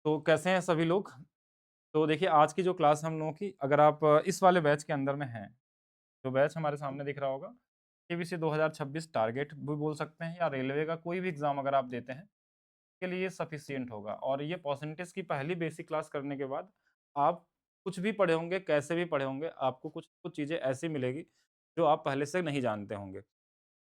तो कैसे हैं सभी लोग? तो देखिए आज की जो क्लास हम लोगों की अगर आप इस वाले बैच के अंदर में हैं, जो बैच हमारे सामने दिख रहा होगा, केबीसी 2026 टारगेट भी बोल सकते हैं या रेलवे का कोई भी एग्ज़ाम अगर आप देते हैं, के लिए ये सफिशिएंट होगा और ये परसेंटेज की पहली बेसिक क्लास करने के बाद आप कुछ भी पढ़े होंगे, कैसे भी पढ़े होंगे, आपको कुछ चीज़ें ऐसी मिलेगी, जो आप पहले से नहीं जानते होंगे।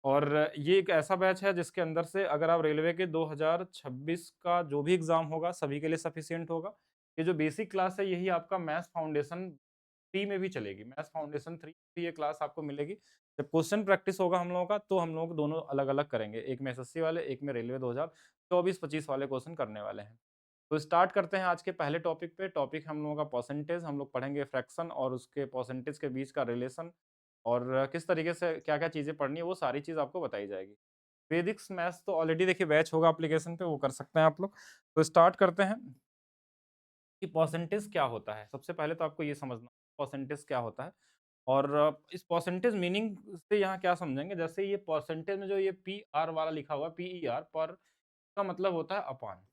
और ये एक ऐसा बैच है जिसके अंदर से अगर आप रेलवे के 2026 का जो भी एग्ज़ाम होगा, सभी के लिए सफिशिएंट होगा। ये जो बेसिक क्लास है यही आपका मैथ्स फाउंडेशन 3 में भी चलेगी। मैथ्स फाउंडेशन 3 भी ये क्लास आपको मिलेगी। जब क्वेश्चन प्रैक्टिस होगा हम लोगों का तो हम लोग दोनों अलग-अलग करेंगे। एक में एसएससी वाले, एक में रेलवे 2024-25 वाले क्वेश्चन करने वाले हैं। तो स्टार्ट करते हैं आज के पहले टॉपिक पे। टॉपिक हम लोगों का परसेंटेज, हम लोग पढ़ेंगे फ्रैक्शन और उसके परसेंटेज के बीच का रिलेशन और किस तरीके से क्या-क्या चीज़ें पढ़नी है, वो सारी चीज़ आपको बताई जाएगी। वैदिक्स मैथ्स तो ऑलरेडी देखिए बैच होगा एप्लीकेशन पे, वो कर सकते हैं आप लोग। तो स्टार्ट करते हैं कि परसेंटेज क्या होता है? सबसे पहले तो आपको ये समझना परसेंटेज क्या होता है और इस परसेंटेज मीनिंग से यहाँ क्या समझेंगे, जैसे ये परसेंटेज में जो ये पीआर वाला लिखा हुआ है, पीईआर पर का मतलब होता है अपॉन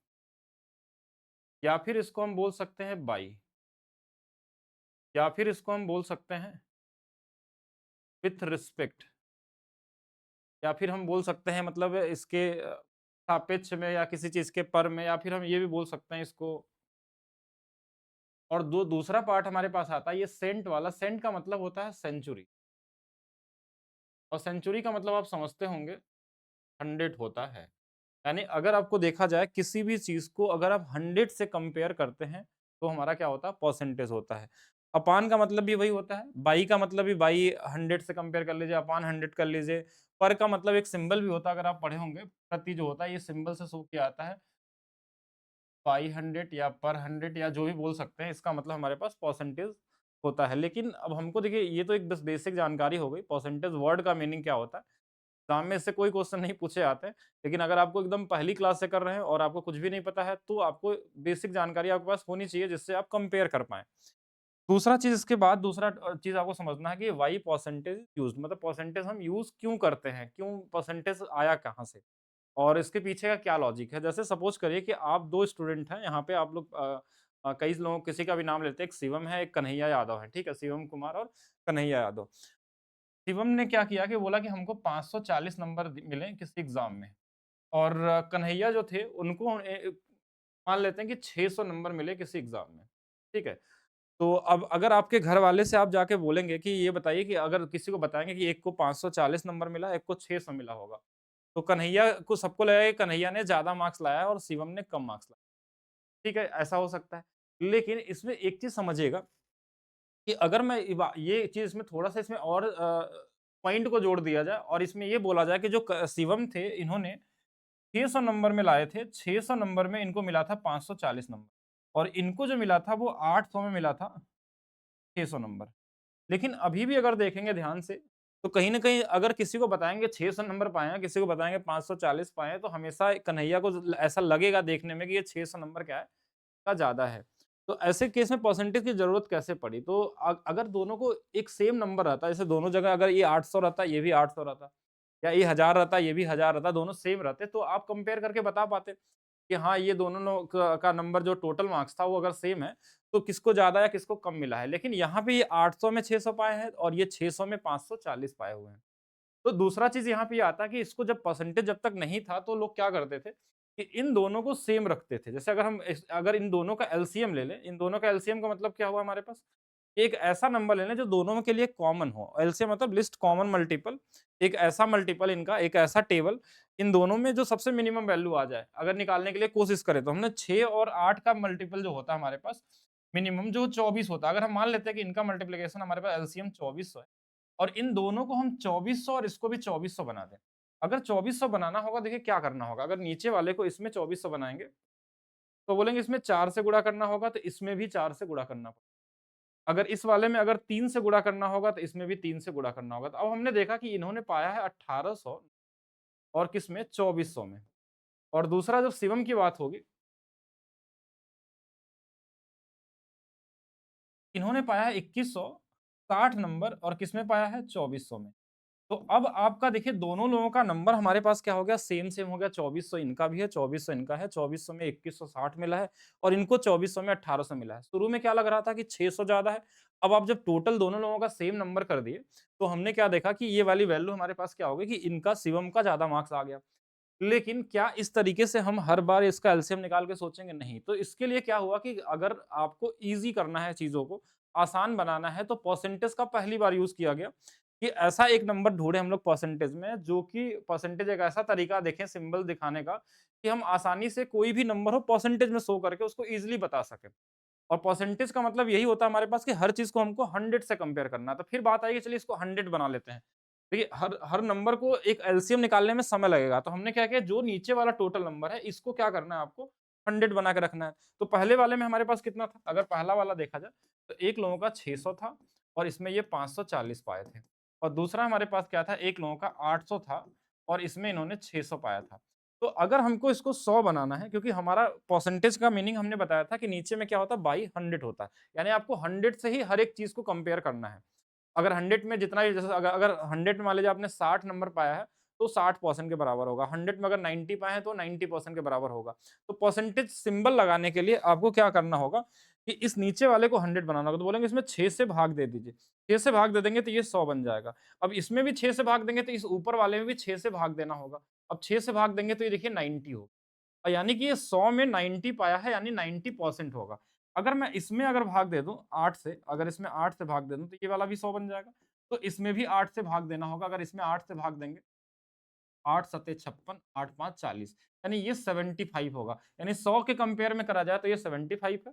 या फिर इसको हम बोल सकते हैं बाई या फिर इसको हम बोल सकते हैं विथ रिस्पेक्ट या फिर हम बोल सकते हैं मतलब इसके सापेक्ष में या किसी चीज़ के पर में या फिर हम ये भी बोल सकते हैं इसको। और दो दूसरा पार्ट हमारे पास आता है ये सेंट वाला, सेंट का मतलब होता है सेंचुरी और सेंचुरी का मतलब आप समझते होंगे 100 होता है। यानी अगर आपको देखा जाए किसी भी चीज़ को अगर आप 100 से कंपेयर करते हैं, तो हमारा क्या होता है परसेंटेज होता है। अपान का मतलब भी वही होता है, बाई का मतलब भी बाई 100 से कंपेयर कर लीजिए, अपान 100 कर लीजिए। पर का मतलब एक सिंबल भी होता है अगर आप पढ़े होंगे, प्रति जो होता है ये सिंबल से शो किया जाता है। बाई 100 या पर 100 या जो भी बोल सकते हैं, इसका मतलब हमारे पास परसेंटेज होता है। लेकिन अब हमको देखिए ये तो एक बस बेसिक जानकारी हो गई, परसेंटेज वर्ड का मीनिंग क्या होता है। एग्ज़ाम में इससे कोई क्वेश्चन नहीं पूछे जाते हैं, लेकिन अगर आपको एकदम पहली क्लास से कर रहे हैं और आपको कुछ भी नहीं पता है, तो आपको बेसिक जानकारी आपके पास होनी चाहिए जिससे आप कंपेयर कर पाएँ। दूसरा चीज़ इसके बाद दूसरा चीज़ आपको समझना है कि व्हाई परसेंटेज यूज़्ड मतलब परसेंटेज हम यूज़ क्यों करते हैं? क्यों परसेंटेज आया कहाँ से? और इसके पीछे का क्या लॉजिक है? जैसे सपोज़ करिए कि आप 2 स्टूडेंट हैं, यहाँ पे आप लोग कई लोगों किसी का भी नाम लेते हैं, एक शिवम है, एक कन्हैया यादव है, ठीक है? शिवम कुमार और कन्हैया यादव। शिवम ने क्या किया कि बोला कि हमको 540 नंबर मिले किसी एग्जाम में और कन्हैया जो थे उनको मान लेते हैं कि 600 नंबर मिले किसी एग्जाम में, ठीक है। तो अब अगर आपके घर वाले से आप जाके बोलेंगे कि ये बताइए कि अगर किसी को बताएंगे कि एक को 540 नंबर मिला, एक को 600 मिला होगा, तो कन्हैया को सबको लगेगा कि कन्हैया ने ज्यादा मार्क्स लाया और शिवम ने कम मार्क्स लाया, ठीक है, ऐसा हो सकता है। लेकिन इसमें एक चीज समझिएगा कि अगर मैं ये चीज़ इसमें थोड़ा-सा इसमें और पॉइंट को जोड़ दिया जाए और इसमें ये बोला जाए कि जो शिवम थे इन्होंने 600 नंबर में लाए थे, 600 नंबर में इनको मिला था 540 नंबर और इनको जो मिला था वो 800 में मिला था 600 नंबर। लेकिन अभी भी अगर देखेंगे ध्यान से, तो कहीं न कहीं अगर किसी को बताएँगे 600 नंबर पाए हैं, किसी को बताएँगे 540 पाए हैं, तो हमेशा कन्हैया को ऐसा लगेगा देखने में कि ये 600 नंबर क्या है, का ज़्यादा है। तो ऐसे केस में परसेंटेज की ज़रूरत कैसे पड़ी? तो अगर दोनों को एक सेम नंबर रहता, जैसे दोनों जगह अगर ये 800 रहता, ये भी 800 रहता या ये 1000 रहता, ये भी 1000 रहता, दोनों सेम रहते, तो आप कंपेयर करके बता पाते कि हाँ, ये दोनों का नंबर जो टोटल मार्क्स था, वो अगर सेम है, तो किसको ज़्यादा या किसको कम मिला है। लेकिन यहाँ पे ये 800 में 600 पाए हैं और ये 600 में 540 पाए हुए हैं। तो दूसरा चीज़ यहाँ पे ये आता है कि इसको जब परसेंटेज जब तक नहीं था, तो लोग क्या करते थे कि इन दोनों को सेम रखते थे। जैसे अगर इन दोनों का एलसीएम ले लें, इन दोनों का एलसीएम का मतलब क्या हुआ हमारे पास? एक ऐसा नंबर ले लें जो दोनों के लिए कॉमन हो। एलसीएम मतलब लिस्ट कॉमन मल्टीपल, एक ऐसा मल्टीपल इनका, एक ऐसा टेबल, इन दोनों में जो सबसे मिनिमम वैल्यू आ जाए, अगर निकालने के लिए कोशिश करें, तो हमने 6 और 8 का मल्टीपल जो होता है हमारे पास, मिनिमम जो 24 होता है। अगर हम मान लेते हैं कि इनका मल्टीप्लिकेशन हमारे पास एलसीएम 2400 है और इन दोनों को हम 2400 और इसको भी 2400 बना दें। अगर 2400 बनाना होगा, देखिए क्या करना होगा, अगर नीचे वाले को इसमें 2400 बनाएँगे, तो बोलेंगे इसमें 4 से गुणा करना होगा, तो इसमें भी 4 से गुणा करना पड़ेगा। अगर इस वाले में अगर 3 से गुणा करना होगा, तो इसमें भी 3 से गुणा करना होगा। तो अब हमने देखा कि इन्होंने पाया है 1800 और किसमें 2400 में। और दूसरा जब शिवम की बात होगी, इन्होंने पाया है 2160 नंबर और किसमें पाया है 2400 में। तो अब आपका देखिए दोनों लोगों का नंबर हमारे पास क्या हो गया, सेम सेम हो गया। 2400 इनका भी है, 2400 इनका है, 2400 में 2160 मिला है और इनको 2400 में 1800 मिला है। शुरू में क्या लग रहा था कि 600 ज्यादा है। अब आप जब टोटल दोनों लोगों का सेम नंबर कर दिए तो हमने क्या देखा कि ये वाली वैल्यू हमारे पास क्या हो गई कि इनका शिवम का ज्यादा मार्क्स आ गया। लेकिन क्या इस तरीके से हम हर बार इसका एलसीएम निकाल के सोचेंगे? नहीं। तो इसके लिए क्या हुआ कि अगर आपको ईज़ी करना है चीज़ों को, आसान बनाना है तो परसेंटेज का पहली बार यूज़ किया गया कि ऐसा एक नंबर ढूँढे हम लोग परसेंटेज में, जो कि परसेंटेज एक ऐसा तरीका देखें सिंबल दिखाने का कि हम आसानी से कोई भी नंबर हो परसेंटेज में शो करके उसको ईज़िली बता सकें। और परसेंटेज का मतलब यही होता है हमारे पास कि हर चीज़ को हमको 100 से कंपेयर करना है। तो फिर बात आई कि चलिए इसको 100 बना लेते हैं। देखिए हर हर नंबर को एक एलसीएम निकालने में समय लगेगा। तो हमने क्या किया, जो नीचे वाला टोटल नंबर है इसको क्या करना है आपको 100 बना के रखना है। तो पहले वाले में हमारे पास कितना था? अगर पहला वाला देखा जाए तो एक लोगों का 600 था और इसमें ये 540 पाए थे। और दूसरा हमारे पास क्या था? एक लोगों का 800 था और इसमें इन्होंने 600 पाया था। तो अगर हमको इसको 100 बनाना है, क्योंकि हमारा परसेंटेज का मीनिंग हमने बताया था कि नीचे में क्या होता है, बाई 100 होता है। यानी आपको 100 से ही हर एक चीज़ को कंपेयर करना है। अगर 100 में जितना भी, जैसे अगर अगर 100 में मान लीजिए आपने 60 नंबर पाया है, तो 60% के बराबर होगा। 100 में अगर 90 पाए हैं तो 90% के बराबर होगा। तो परसेंटेज सिंबल लगाने के लिए आपको क्या करना होगा कि इस नीचे वाले को 100 बनाना होगा। तो बोलेंगे इसमें 6 से भाग दे दीजिए। 6 से भाग दे देंगे तो ये 100 बन जाएगा। अब इसमें भी 6 से भाग देंगे तो इस ऊपर वाले में भी 6 से भाग देना होगा। अब 6 से भाग देंगे तो ये देखिए 90 होगा। यानी कि ये 100 में 90 पाया है, यानी 90% होगा। अगर मैं इसमें अगर भाग दे दूँ 8 से, अगर इसमें 8 से भाग दे दूँ तो ये वाला भी 100 बन जाएगा। तो इसमें भी 8 से भाग देना होगा। अगर इसमें 8 से भाग देंगे, 8 सत्ते 56, 8 5 40, यानी ये 75 होगा। यानी 100 के कंपेयर में करा जाए तो ये 75 है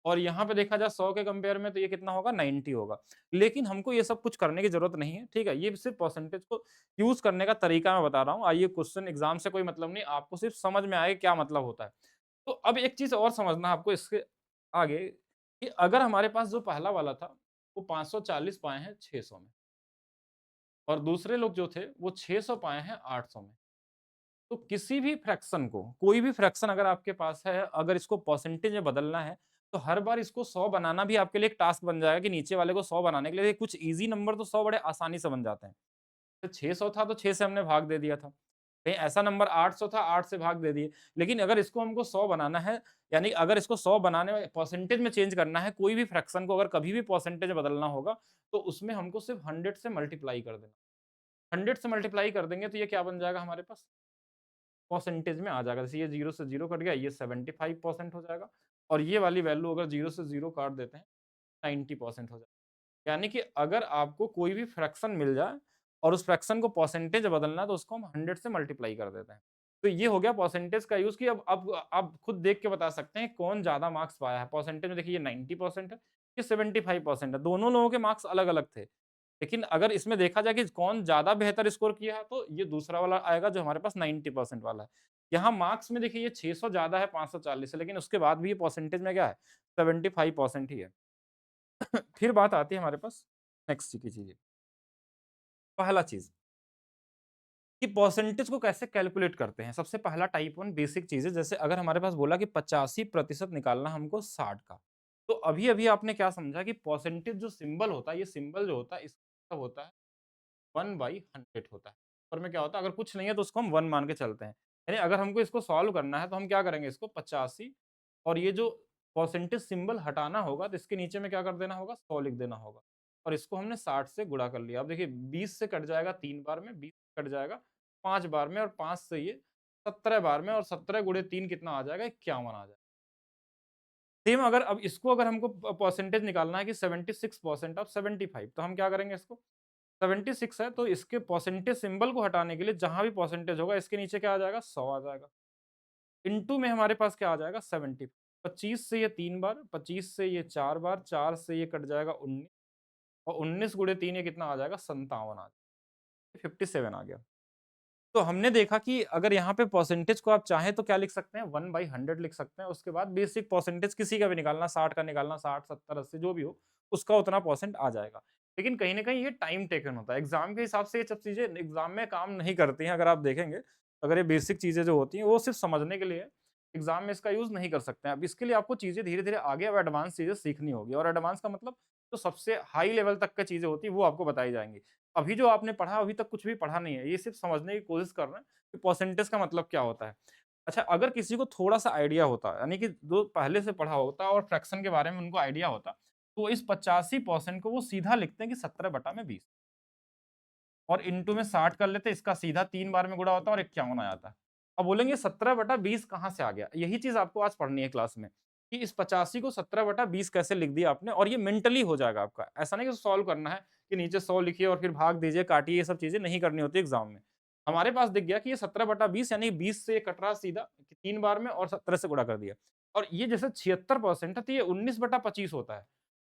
और यहाँ पे देखा जाए 100 के कंपेयर में तो ये कितना होगा, 90 होगा। लेकिन हमको ये सब कुछ करने की ज़रूरत नहीं है, ठीक है? ये सिर्फ़ परसेंटेज को यूज़ करने का तरीका मैं बता रहा हूँ। आइए, क्वेश्चन एग्ज़ाम से कोई मतलब नहीं, आपको सिर्फ़ समझ में आए क्या मतलब होता है। तो अब एक चीज़ और समझना है आपको इसके आगे, कि अगर हमारे पास जो पहला वाला था, वो 540 पाए हैं 600 में और दूसरे लोग जो थे वो 600 पाए हैं 800 में। तो किसी भी फ्रैक्शन को, कोई भी फ्रैक्शन अगर आपके पास है, अगर इसको परसेंटेज में बदलना है, तो हर बार इसको 100 बनाना भी आपके लिए एक टास्क बन जाएगा कि नीचे वाले को 100 बनाने के लिए कुछ ईज़ी नंबर तो 100 बड़े आसानी से बन जाते हैं। तो 600 था तो 6 से हमने भाग दे दिया था। कहीं ऐसा नंबर 800 था, 8 से भाग दे दिए। लेकिन अगर इसको हमको 100 बनाना है, यानी अगर इसको 100 बनाने में परसेंटेज में चेंज करना है, कोई भी फ्रैक्शन को अगर कभी भी परसेंटेज में बदलना होगा, तो उसमें हमको सिर्फ 100 से मल्टीप्लाई कर देना। 100 से मल्टीप्लाई कर देंगे तो ये क्या बन जाएगा हमारे पास? परसेंटेज में आ जाएगा। जैसे ये 0 से 0 कट गया, ये 75% हो जाएगा और ये वाली वैल्यू अगर 0 से 0 काट देते हैं, 90% हो जाएगा। यानी कि अगर आपको कोई भी फ्रैक्शन मिल जाए और उस फ्रैक्शन को परसेंटेज में बदलना है, तो उसको हम 100 से मल्टीप्लाई कर देते हैं। तो ये हो गया परसेंटेज का यूज़, कि अब आप खुद देख के बता सकते हैं कौन ज़्यादा मार्क्स पाया है। परसेंटेज में देखिए ये 90% है, ये 75% है। दोनों लोगों के मार्क्स अलग-अलग थे। लेकिन अगर इसमें देखा जाए कि कौन ज़्यादा बेहतर स्कोर किया है, तो ये दूसरा वाला आएगा जो हमारे पास 90% वाला है। यहाँ मार्क्स में देखिए ये 600 ज़्यादा है 540 से, लेकिन उसके बाद भी ये परसेंटेज में क्या है, 75% ही है। फिर बात आती है हमारे पास नेक्स्ट की चीज़ें। पहला चीज़ कि परसेंटेज को कैसे कैलकुलेट करते हैं। सबसे पहला टाइप 1 बेसिक चीज़ है, जैसे अगर हमारे पास बोला कि 85% निकालना हमको 60 का। तो अभी-अभी आपने क्या समझा कि परसेंटेज जो सिंबल होता है, ये सिंबल जो होता है इसका मतलब होता है 1/100 होता है। और में क्या होता है, अगर कुछ नहीं है तो उसको हम 1 मान के चलते हैं। यानी अगर हमको इसको सॉल्व करना है तो हम क्या करेंगे, इसको 85 और ये जो परसेंटेज सिंबल हटाना होगा तो इसके नीचे में क्या कर देना होगा, 100 लिख देना होगा। और इसको हमने 60 से गुणा कर लिया। अब देखिए 20 से कट जाएगा 3 बार में, 20 से कट जाएगा 5 बार में और 5 से ये 17 बार में और 17 गुणे 3 कितना आ जाएगा, 51 आ जाएगा। सेम अगर अब इसको अगर हमको परसेंटेज निकालना है कि 76% ऑफ 75, तो हम क्या करेंगे, इसको 76 है तो इसके परसेंटेज सिंबल को हटाने के लिए जहाँ भी परसेंटेज होगा इसके नीचे क्या आ जाएगा, 100 आ जाएगा। इनटू में हमारे पास क्या आ जाएगा, 70। 25 से ये 3 बार, 25 से ये 4 बार, 4 से ये कट जाएगा 19 और 19 गुणे 3 ये कितना आ जाएगा, 57 आ जाएगा, 57 आ गया। तो हमने देखा कि अगर यहाँ पे परसेंटेज को आप चाहें तो क्या लिख सकते हैं, 1/100 लिख सकते हैं। उसके बाद बेसिक परसेंटेज किसी का भी निकालना, 60 का निकालना, 60, 70, 80 जो भी हो, उसका उतना परसेंट आ जाएगा। लेकिन कहीं न कहीं ये टाइम टेकन होता है। एग्ज़ाम के हिसाब से ये सब चीज़ें एग्ज़ाम में काम नहीं करती हैं, अगर आप देखेंगे। अगर ये बेसिक चीज़ें जो होती हैं, वो सिर्फ़ समझने के लिए है। एग्ज़ाम में इसका यूज़ नहीं कर सकते हैं। अब इसके लिए आपको चीज़ें धीरे-धीरे आगे अब एडवांस चीज़ें सीखनी होगी और एडवांस का मतलब जो सबसे हाई लेवल तक की चीज़ें होती हैं, वो आपको बताई जाएँगी। अभी जो आपने पढ़ा अभी तक कुछ भी पढ़ा नहीं है, ये सिर्फ़ समझने की कोशिश कर रहे हैं कि परसेंटेज का मतलब क्या होता है। अच्छा, अगर किसी को थोड़ा-सा आइडिया होता, यानी कि जो पहले से पढ़ा होता और फ्रैक्शन के बारे में उनको आइडिया होता, तो इस 85% को वो सीधा लिखते हैं कि 17/20 और इंटू में 60 कर लेते, इसका सीधा 3 बार में गुणा होता और 51 आ जाता। अब बोलेंगे 17/20 कहाँ से आ गया? यही चीज़ आपको आज पढ़नी है क्लास में, कि इस 85 को 17/20 कैसे लिख दिया आपने और ये मेंटली हो जाएगा आपका। ऐसा नहीं कि सॉल्व करना है कि नीचे 100 लिखिए और फिर भाग दीजिए, काटिए, ये सब चीज़ें नहीं करनी होती एग्ज़ाम में। हमारे पास दिख गया कि ये 17/20 यानी 20 से ये कट रहा सीधा 3 बार में और 17 से गुणा कर दिया। और ये जैसे 76% है तो ये 19/25 होता है।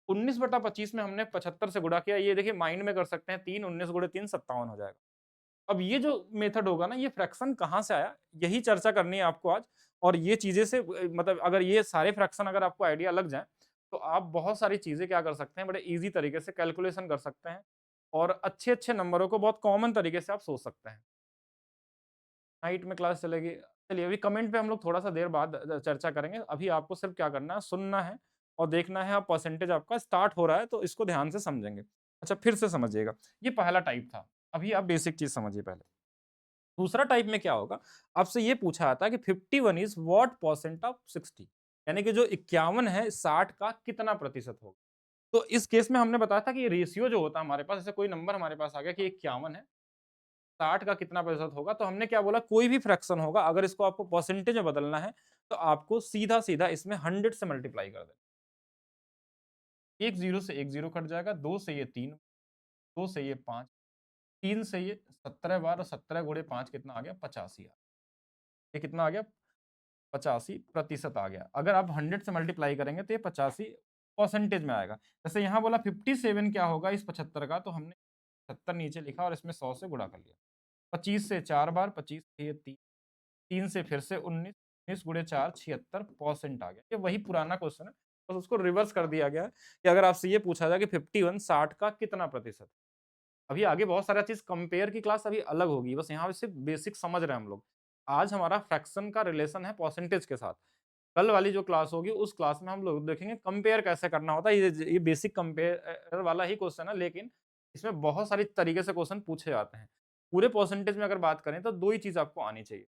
19/25 में हमने 75 से गुणा किया, ये देखिए माइंड में कर सकते हैं, 3 19 गुणे 3 57 हो जाएगा। अब ये जो मेथड होगा ना, ये फ्रैक्शन कहाँ से आया, यही चर्चा करनी है आपको आज। और ये चीज़ें से मतलब अगर ये सारे फ्रैक्शन अगर आपको आइडिया लग जाएँ, तो आप बहुत सारी चीज़ें क्या कर सकते हैं, बड़े ईज़ी तरीके से कैलकुलेशन कर सकते हैं और अच्छे-अच्छे नंबरों को बहुत कॉमन तरीके से आप सोच सकते हैं। नाइट में क्लास चलेगी। चलिए अभी कमेंट पे हम लोग थोड़ा-सा देर बाद चर्चा करेंगे। अभी आपको सिर्फ क्या करना है, सुनना है और देखना है आप परसेंटेज आपका स्टार्ट हो रहा है तो इसको ध्यान से समझेंगे। अच्छा, फिर से समझिएगा। ये पहला टाइप था। अभी आप बेसिक चीज़ समझिए पहले। दूसरा टाइप में क्या होगा, आपसे ये पूछा जाता है कि 51 इज़ व्हाट परसेंट ऑफ 60, यानी कि जो 51 है 60 का कितना प्रतिशत होगा? तो इस केस में हमने बताया था कि ये रेशियो जो होता है हमारे पास, जैसे कोई नंबर हमारे पास आ गया कि 51 है, 60 का कितना प्रतिशत होगा, तो हमने क्या बोला, कोई भी फ्रैक्शन होगा अगर इसको आपको परसेंटेज में बदलना है, तो आपको सीधा-सीधा इसमें 100 से मल्टीप्लाई कर देना। 1 0 से 1 0 कट जाएगा, 2 से ये 3, 2 से ये 5, 3 से ये 17 बार और 17 गुणे 5 कितना आ गया? 85 ये कितना आ गया? 85% आ गया। अगर आप 100 से मल्टीप्लाई करेंगे तो ये 85 परसेंटेज में आएगा। जैसे यहाँ बोला 57 क्या होगा इस 75 का, तो हमने 70 नीचे लिखा और इसमें 100 से गुणा कर लिया। 25 से 4 बार, 25 से ये 3, 3 से फिर से 19, 19 गुणे 4 76% आ गया। ये वही पुराना क्वेश्चन है, बस उसको रिवर्स कर दिया गया है कि अगर आपसे ये पूछा जाए कि 51 60 का कितना प्रतिशत? अभी आगे बहुत सारा चीज़ कंपेयर की क्लास अभी अलग होगी, बस यहाँ पे सिर्फ बेसिक समझ रहे हैं हम लोग। आज हमारा फ्रैक्शन का रिलेशन है परसेंटेज के साथ। कल वाली जो क्लास होगी उस क्लास में हम लोग देखेंगे कंपेयर कैसे करना होता है। ये बेसिक कंपेयर वाला ही क्वेश्चन है, लेकिन इसमें बहुत सारी तरीके से क्वेश्चन पूछे जाते हैं। पूरे परसेंटेज में अगर बात करें तो 2 ही चीज़ आपको आनी चाहिए।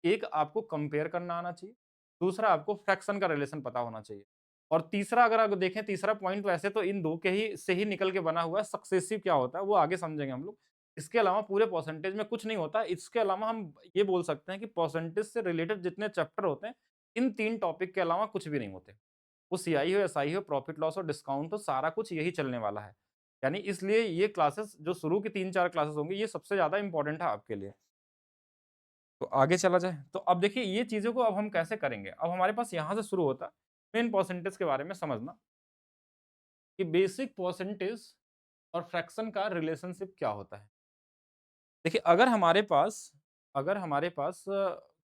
एक आपको कंपेयर करना आना चाहिए, दूसरा आपको फ्रैक्शन का रिलेशन पता होना चाहिए। और तीसरा अगर आप देखें, तीसरा पॉइंट वैसे तो इन 2 के ही से ही निकल के बना हुआ है, सक्सेसिव क्या होता है वो आगे समझेंगे हम लोग। इसके अलावा पूरे परसेंटेज में कुछ नहीं होता। इसके अलावा हम ये बोल सकते हैं कि परसेंटेज से रिलेटेड जितने चैप्टर होते हैं, इन 3 टॉपिक के अलावा कुछ भी नहीं होते। वो सीआई हो, एसआई हो, प्रॉफिट लॉस हो, डिस्काउंट हो, सारा कुछ यही चलने वाला है। यानी इसलिए ये क्लासेस जो शुरू की 3-4 क्लासेस होंगी, ये सबसे ज़्यादा इम्पोर्टेंट है आपके लिए। तो आगे चला जाए, तो अब देखिए ये चीज़ों को अब हम कैसे करेंगे? अब हमारे पास यहाँ से शुरू होता है, मेन परसेंटेज के बारे में समझना कि बेसिक परसेंटेज और फ्रैक्शन का रिलेशनशिप क्या होता है। देखिए अगर हमारे पास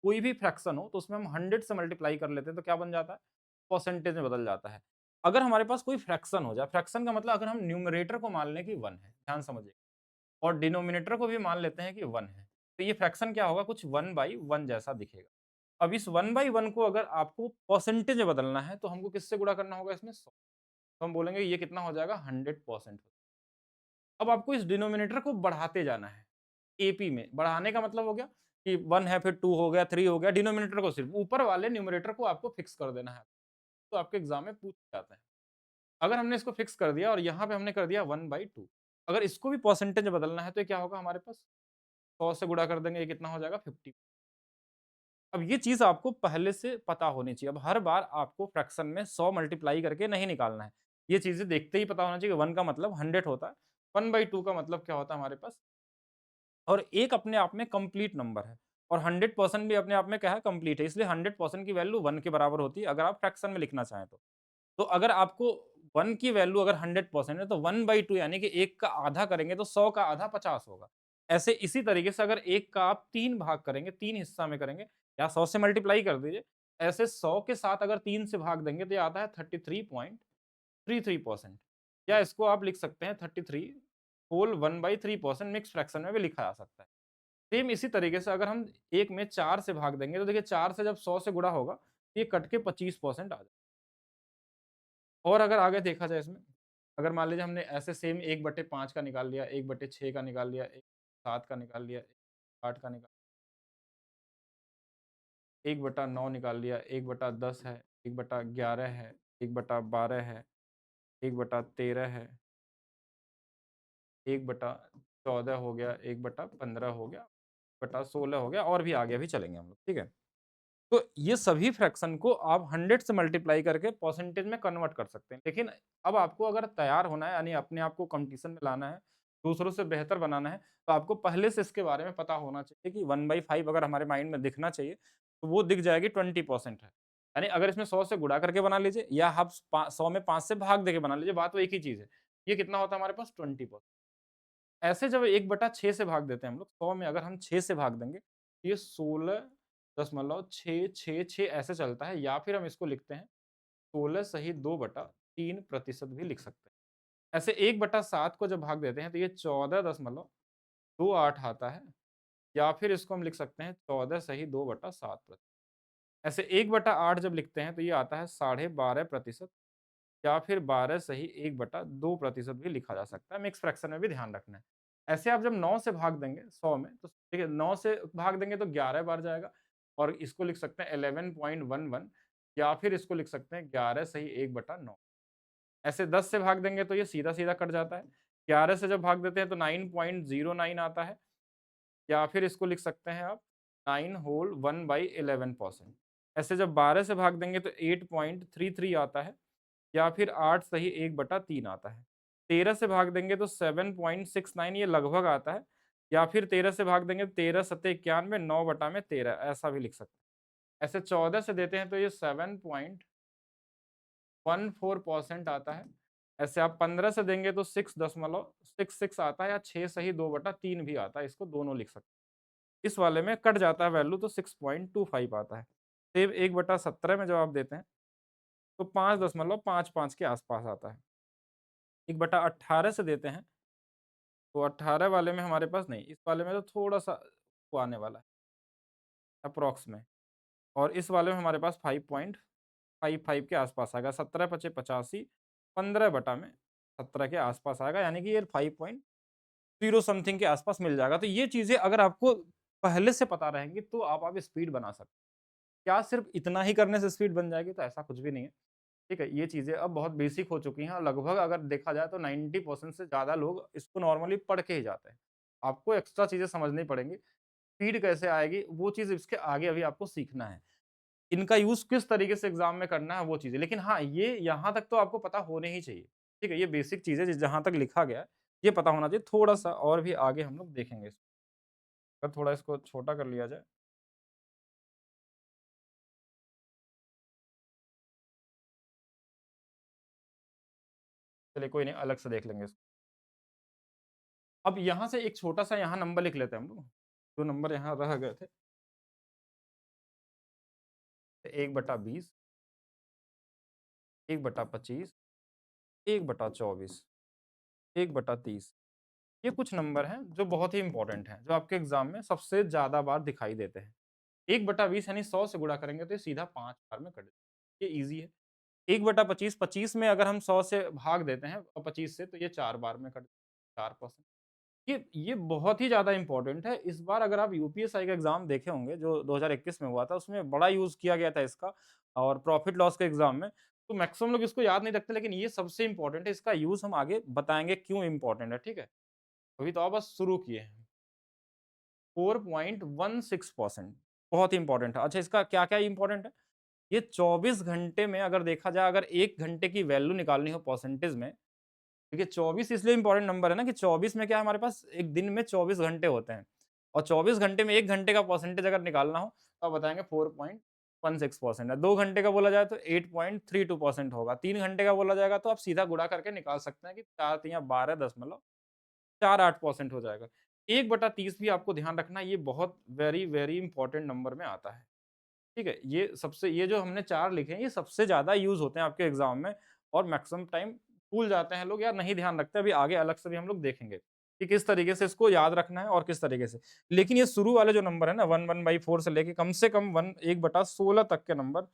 कोई भी फ्रैक्शन हो तो उसमें हम 100 से मल्टीप्लाई कर लेते हैं तो क्या बन जाता है? परसेंटेज में बदल जाता है। अगर हमारे पास कोई फ्रैक्शन हो जाए, फ्रैक्शन का मतलब अगर हम न्यूमरेटर को मान लें कि 1 है, ध्यान समझिए, और डिनोमिनेटर को भी मान लेते हैं कि 1 है, तो ये फ्रैक्शन क्या होगा? कुछ 1/1 जैसा दिखेगा। अब इस 1/1 को अगर आपको परसेंटेज में बदलना है तो हमको किससे गुणा करना होगा इसमें? 100। तो हम बोलेंगे ये कितना हो जाएगा? 100%। अब आपको इस डिनोमिनेटर को बढ़ाते जाना है। एपी में बढ़ाने का मतलब हो गया कि 1 है, फिर 2 हो गया, 3 हो गया, डिनोमिनेटर को सिर्फ, ऊपर वाले न्यूमरेटर को आपको फिक्स कर देना है। तो आपके एग्ज़ाम में पूछ जाता है। अगर हमने इसको फिक्स कर दिया और यहाँ पे हमने कर दिया 1/2, अगर इसको भी परसेंटेज में बदलना है तो ये क्या होगा हमारे पास? 100 से गुणा कर देंगे, ये कितना हो जाएगा? 50। अब ये चीज़ आपको पहले से पता होनी चाहिए। अब हर बार आपको फ्रैक्शन में 100 मल्टीप्लाई करके नहीं निकालना है। ये चीज़ें देखते ही पता होना चाहिए कि 1 का मतलब 100 होता है, 1/2 का मतलब क्या होता है हमारे पास, और एक अपने आप में कंप्लीट नंबर है और 100% भी अपने आप में क्या है? कंप्लीट है। इसलिए 100% की वैल्यू 1 के बराबर होती है अगर आप फ्रैक्शन में लिखना चाहें तो। तो अगर आपको 1 की वैल्यू अगर 100% है तो 1/2 यानी कि 1 का आधा करेंगे तो 100 का आधा 50 होगा। ऐसे इसी तरीके से अगर 1 का आप 3 भाग करेंगे, 3 हिस्सा में करेंगे, या 100 से मल्टीप्लाई कर दीजिए। ऐसे 100 के साथ अगर 3 से भाग देंगे तो ये आता है 33.33%, या इसको आप लिख सकते हैं 33 होल 1/3%, मिक्स फ्रैक्शन में भी लिखा जा सकता है। सेम इसी तरीके से अगर हम 1 में 4 से भाग देंगे तो देखिए 4 से जब 100 से गुणा होगा, तो ये कट के 25% आ जाएगा। और अगर आगे देखा जाए इसमें, अगर मान लीजिए हमने ऐसे सेम 1/5 का निकाल लिया, 1/6 का निकाल लिया, 1/7 का निकाल लिया, 1/8 का निकाल 1/9 निकाल लिया, 1/10 है, 1/11 है, 1/12 है, 1/13 है, 1/14 हो गया, 1/15 हो गया, 1/16 हो गया और भी आगे भी चलेंगे हम लोग, ठीक है? तो ये सभी फ्रैक्शन को आप 100 से मल्टीप्लाई करके परसेंटेज में कन्वर्ट कर सकते हैं। लेकिन अब आपको अगर तैयार होना है यानी अपने आप को कॉम्पिटिशन में लाना है, दूसरों से बेहतर बनाना है, तो आपको पहले से इसके बारे में पता होना चाहिए कि 1/5 अगर हमारे माइंड में दिखना चाहिए, तो वो दिख जाएगी 20% है। यानी अगर इसमें 100 से गुणा करके बना लीजिए या आप 100 में 5 से भाग देके बना लीजिए, बात तो एक ही चीज़ है। ये कितना होता है हमारे पास 20%। ऐसे जब 1/6 से भाग देते हैं हम लोग, 100 में अगर हम 6 से भाग देंगे, तो ये 16.666 ऐसे चलता है या फिर हम इसको लिखते हैं 16 सही 2/3% भी लिख सकते हैं। ऐसे 1/7 को जब भाग देते हैं तो ये 14.28 आता है या फिर इसको हम लिख सकते हैं 14 सही 2/7%। ऐसे 1/8 जब लिखते हैं तो ये आता है 12.5% या फिर 12 सही 1/2% भी लिखा जा सकता है। मिक्स फ्रैक्शन में भी ध्यान रखना है। ऐसे आप जब 9 से भाग देंगे 100 में तो ठीक है 9 से भाग देंगे तो 11 बार जाएगा और इसको लिख सकते हैं 11.11 या फिर इसको लिख सकते हैं 11 सही 1/9। ऐसे 10 से भाग देंगे तो ये सीधा-सीधा कट जाता है। 11 से जब भाग देते हैं तो 9.09 आता है या फिर इसको लिख सकते हैं आप 9 होल 1/11%। ऐसे जब 12 से भाग देंगे तो 8.33 आता है या फिर 8 सही 1/3 आता है। 13 से भाग देंगे तो 7.69 ये लगभग आता है या फिर 13 से भाग देंगे तो 13 सत्ते 91 9 बटा में 13 ऐसा भी लिख सकते हैं। ऐसे 14 से देते हैं तो ये 7.14% आता है। ऐसे आप 15 से देंगे तो 6.66 आता है या 6 सही 2/3 भी आता है, इसको दोनों लिख सकते हैं। इस वाले में कट जाता है वैल्यू तो 6.25 आता है। सेम 1/17 में जब आप देते हैं तो 5.55 के आसपास आता है। 1/18 से देते हैं, तो 18 वाले में हमारे पास नहीं, इस वाले में तो थोड़ा-सा वो आने वाला है, अप्रॉक्स में और इस वाले में हमारे पास 5.55 के आसपास आएगा। 17 पचे 85, 15 बटा में 17 के आसपास आएगा, यानी कि ये 5.0 समथिंग के आसपास मिल जाएगा। तो ये चीज़ें अगर आपको पहले से पता रहेंगी, तो आप स्पीड बना सकते हैं। क्या सिर्फ़ इतना ही करने से स्पीड बन जाएगी? तो ऐसा कुछ भी नहीं है। ठीक है, ये चीज़ें अब बहुत बेसिक हो चुकी हैं और लगभग अगर देखा जाए तो 90% से ज़्यादा लोग इसको नॉर्मली पढ़ के ही जाते हैं। आपको एक्स्ट्रा चीज़ें समझनी पड़ेंगी। स्पीड कैसे आएगी, वो चीज़ इसके आगे अभी आपको सीखना है। इनका यूज़ किस तरीके से एग्ज़ाम में करना है वो चीज़ें। लेकिन हाँ, ये यहाँ तक तो आपको पता होने ही चाहिए। ठीक है, ये बेसिक चीज़ है जहाँ तक लिखा गया है, ये पता होना चाहिए। थोड़ा-सा और भी आगे हम लोग देखेंगे इसको। अगर थोड़ा इसको छोटा कर लिया जाए, चलिए कोई नहीं अलग से देख लेंगे इसको। अब यहाँ से एक छोटा-सा यहाँ नंबर लिख लेते हैं हम लोग। जो नंबर यहाँ रह गए थे 1/20, 1/25, 1/24, 1/30 ये कुछ नंबर हैं जो बहुत ही इम्पोर्टेंट हैं, जो आपके एग्ज़ाम में सबसे ज़्यादा बार दिखाई देते हैं। 1/20 यानी 100 से गुणा करेंगे तो ये सीधा 5 बार में कट जाएगा। ये ईज़ी है। 1/25 25 में अगर हम 100 से भाग देते हैं 25 से तो ये 4 बार में कट 4%। ये बहुत ही ज़्यादा इम्पोर्टेंट है। इस बार अगर आप यूपीएसआई का एग्ज़ाम देखे होंगे जो 2021 में हुआ था, उसमें बड़ा यूज़ किया गया था इसका और प्रॉफिट लॉस के एग्ज़ाम में। तो मैक्सिमम लोग इसको याद नहीं रखते लेकिन ये सबसे इम्पोर्टेंट है। इसका यूज़ हम आगे बताएँगे क्यों इम्पोर्टेंट है, ठीक है? अभी तो आप बस शुरू किए हैं। 4.16% बहुत ही इम्पोर्टेंट है। अच्छा इसका क्या-क्या इम्पोर्टेंट है? ये 24 घंटे में अगर देखा जाए अगर 1 घंटे की वैल्यू निकालनी हो परसेंटेज में देखिए 24 इसलिए इम्पोर्टेंट नंबर है ना कि 24 में क्या है हमारे पास एक दिन में 24 घंटे होते हैं और 24 घंटे में 1 घंटे का परसेंटेज अगर निकालना हो तो आप बताएँगे 4.16% है। 2 घंटे का बोला जाए तो 8.32% होगा। 3 घंटे का बोला जाएगा तो आप सीधा गुणा करके निकाल सकते हैं कि 4 तिया 12.48% हो जाएगा। 1/30 भी आपको ध्यान रखना है ये बहुत वेरी इम्पोर्टेंट नंबर में आता है। ठीक है? ये जो हमने 4 लिखे हैं, ये सबसे ज़्यादा यूज़ होते हैं आपके एग्ज़ाम में और मैक्सिमम टाइम भूल जाते हैं लोग या नहीं ध्यान रखते। अभी आगे अलग से भी हम लोग देखेंगे कि किस तरीके से इसको याद रखना है और किस तरीके से। लेकिन ये शुरू वाले जो नंबर है ना 1/4 से लेके कम से कम 1/16 तक के नंबर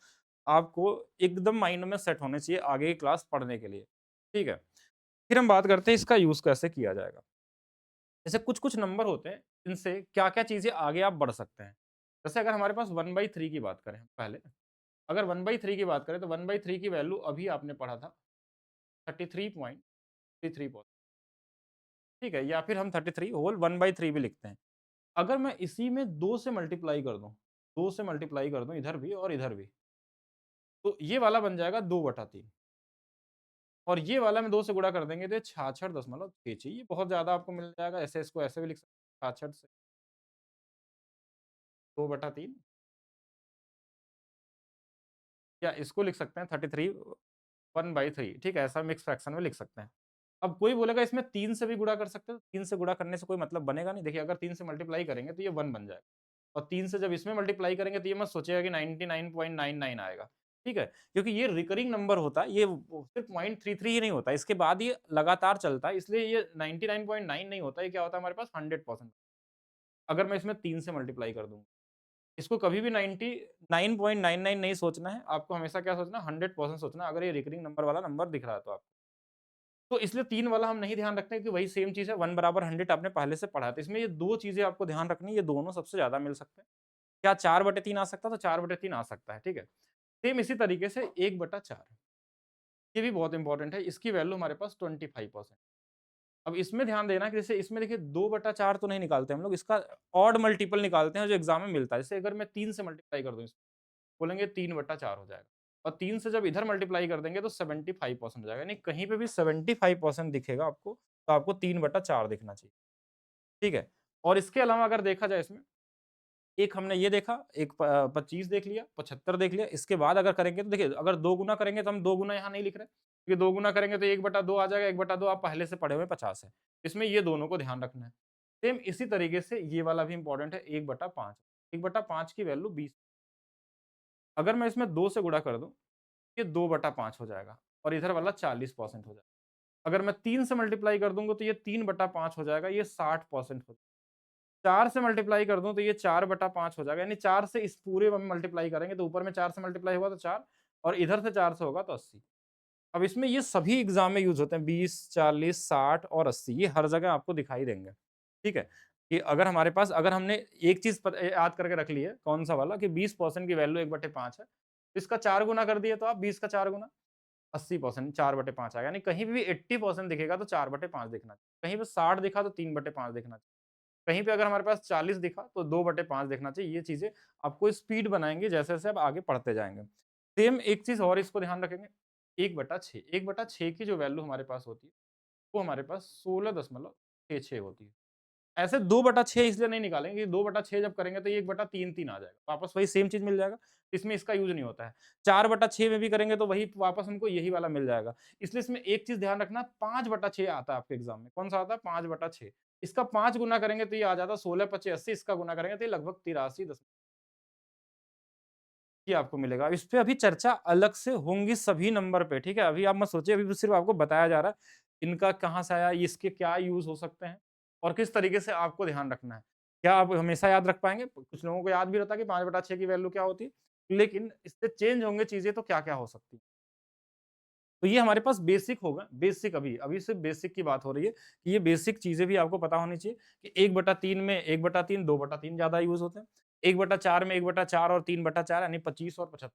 आपको एकदम माइंड में सेट होने चाहिए आगे की क्लास पढ़ने के लिए। ठीक है? फिर हम बात करते हैं इसका यूज़ कैसे किया जाएगा। जैसे कुछ-कुछ नंबर होते हैं, इनसे क्या-क्या चीज़ें आगे आप बढ़ सकते हैं। जैसे अगर हमारे पास 1/3 की बात करें पहले, अगर 1/3 की बात करें तो 1/3 की वैल्यू अभी आपने पढ़ा था 33.33 ठीक है? या फिर हम 33 होल 1/3 भी लिखते हैं। अगर मैं इसी में 2 से मल्टीप्लाई कर दूँ, 2 से मल्टीप्लाई कर दूँ इधर भी और इधर भी, तो ये वाला बन जाएगा 2/3 और ये वाला में 2 से गुणा कर देंगे तो ये 66.66 ये बहुत ज़्यादा आपको मिल जाएगा। ऐसे इसको ऐसे भी लिख सकते हैं 66 से 2/3 या इसको लिख सकते हैं 33 1/3 ठीक है? ऐसा मिक्स फ्रैक्शन में लिख सकते हैं। अब कोई बोलेगा इसमें 3 से भी गुणा कर सकते हो, 3 से गुणा करने से कोई मतलब बनेगा नहीं। देखिए अगर 3 से मल्टीप्लाई करेंगे तो ये 1 बन जाएगा और 3 से जब इसमें मल्टीप्लाई करेंगे तो ये मत सोचिएगा कि 99.99 आएगा, ठीक है? क्योंकि ये रिकरिंग नंबर होता है, ये वो सिर्फ 0.33 ही नहीं होता, इसके बाद ये लगातार चलता है, इसलिए ये 99.9 नहीं होता, ये क्या होता है हमारे पास 100% अगर मैं इसमें 3 से मल्टीप्लाई कर दूँगा। इसको कभी भी 99.99 नहीं सोचना है, आपको हमेशा क्या सोचना है 100% सोचना है, अगर ये रिकरिंग नंबर वाला नंबर दिख रहा है तो आपको। तो इसलिए 3 वाला हम नहीं ध्यान रखते हैं कि वही सेम चीज़ है 1 बराबर 100 आपने पहले से पढ़ा है, तो इसमें ये 2 चीज़ें आपको ध्यान रखनी है, ये दोनों सबसे ज़्यादा मिल सकते हैं। क्या 4/3 आ सकता है? तो 4/3 आ सकता है, ठीक है? सेम इसी तरीके से 1/4 ये भी बहुत इंपॉर्टेंट है, इसकी वैल्यू हमारे पास 25% अब इसमें ध्यान देना कि जैसे इसमें देखिए 2/4 तो नहीं निकालते हम लोग, इसका ऑड मल्टीपल निकालते हैं जो एग्ज़ाम में मिलता है। जैसे अगर मैं 3 से मल्टीप्लाई कर दूँ इसको, बोलेंगे 3/4 हो जाएगा और 3 से जब इधर मल्टीप्लाई कर देंगे तो 75% हो जाएगा, यानी कहीं पे भी 75% दिखेगा आपको, तो आपको 3/4 दिखना चाहिए, ठीक है? और इसके अलावा अगर देखा जाए इसमें, एक हमने ये देखा, एक 25 देख लिया, 75 देख लिया, इसके बाद अगर करेंगे तो देखिए अगर 2 गुना करेंगे तो हम 2 गुना यहाँ नहीं लिख रहे, क्योंकि 2 गुना करेंगे तो 1/2 आ जाएगा, 1/2 आप पहले से पढ़े हुए 50 है। इसमें ये दोनों को ध्यान रखना है। सेम इसी तरीके से ये वाला भी इम्पोर्टेंट है 1/5 1/5 की वैल्यू 20 अगर मैं इसमें 2 से गुणा कर दूँ, ये 2/5 हो जाएगा और इधर वाला 40% हो जाएगा। अगर मैं 3 से मल्टीप्लाई कर दूँगा तो ये 3/5 हो जाएगा, ये 60% हो 4 से मल्टीप्लाई कर दूँ तो ये 4/5 हो जाएगा, यानी 4 से इस पूरे में मल्टीप्लाई करेंगे तो ऊपर में 4 से मल्टीप्लाई हुआ तो 4 और इधर से 4 से होगा तो 80। अब इसमें ये सभी एग्ज़ाम में यूज़ होते हैं 20, 40, 60 और 80 ये हर जगह आपको दिखाई देंगे। ठीक है? कि अगर हमारे पास अगर हमने एक चीज़ याद करके रख ली है, कौन-सा वाला कि 20% की वैल्यू 1/5 है। इसका 4 गुना कर दिए तो आप 20 का 4 गुना 80% 4/5 आएगा, यानी कहीं भी 80% दिखेगा तो 4/5 दिखना चाहिए। कहीं पे 60 दिखा तो 3/5 दिखना चाहिए। कहीं पे अगर हमारे पास 40 दिखा तो 2/5 देखना चाहिए। ये चीज़ें आपको स्पीड बनाएँगी जैसे-जैसे आप आगे पढ़ते जाएँगे। सेम एक चीज़ और इसको ध्यान रखेंगे 1/6 1/6 की जो वैल्यू हमारे पास होती है, वो हमारे पास 16.66 होती है। ऐसे 2/6 इसलिए नहीं निकालेंगे कि 2/6 जब करेंगे तो ये 1/3-3 आ जाएगा। वापस वही सेम चीज़ मिल जाएगा, इसमें इसका यूज़ नहीं होता है। 4/6 में भी करेंगे तो वही वापस हमको यही वाला मिल जाएगा। इसलिए इसमें एक चीज़ ध्यान रखना 5/6 आता है आपके एग्ज़ाम में। कौन-सा आता है? 5/6 इसका 5 गुना करेंगे तो ये आ जाता है 16 पचे 80 इसका गुना करेंगे तो ये लगभग 83 दस ये आपको मिलेगा। इस पे अभी चर्चा अलग से होंगी सभी नंबर पे, ठीक है? अभी आप मत सोचिए अभी सिर्फ़ आपको बताया जा रहा है, इनका कहाँ से आया, इसके क्या यूज़ हो सकते हैं और किस तरीके से आपको ध्यान रखना है। क्या आप हमेशा याद रख पाएँगे? कुछ लोगों को याद भी रहता है कि 5/6 की वैल्यू क्या होती है, लेकिन इससे चेंज होंगे चीज़ें तो क्या-क्या हो सकती है। तो ये हमारे पास बेसिक होगा, बेसिक अभी सिर्फ़ बेसिक की बात हो रही है कि ये बेसिक चीज़ें भी आपको पता होनी चाहिए कि 1/3 में 1/3, 2/3 ज़्यादा यूज़ होते हैं। 1/4 में 1/4 और 3/4 यानी 25 और 75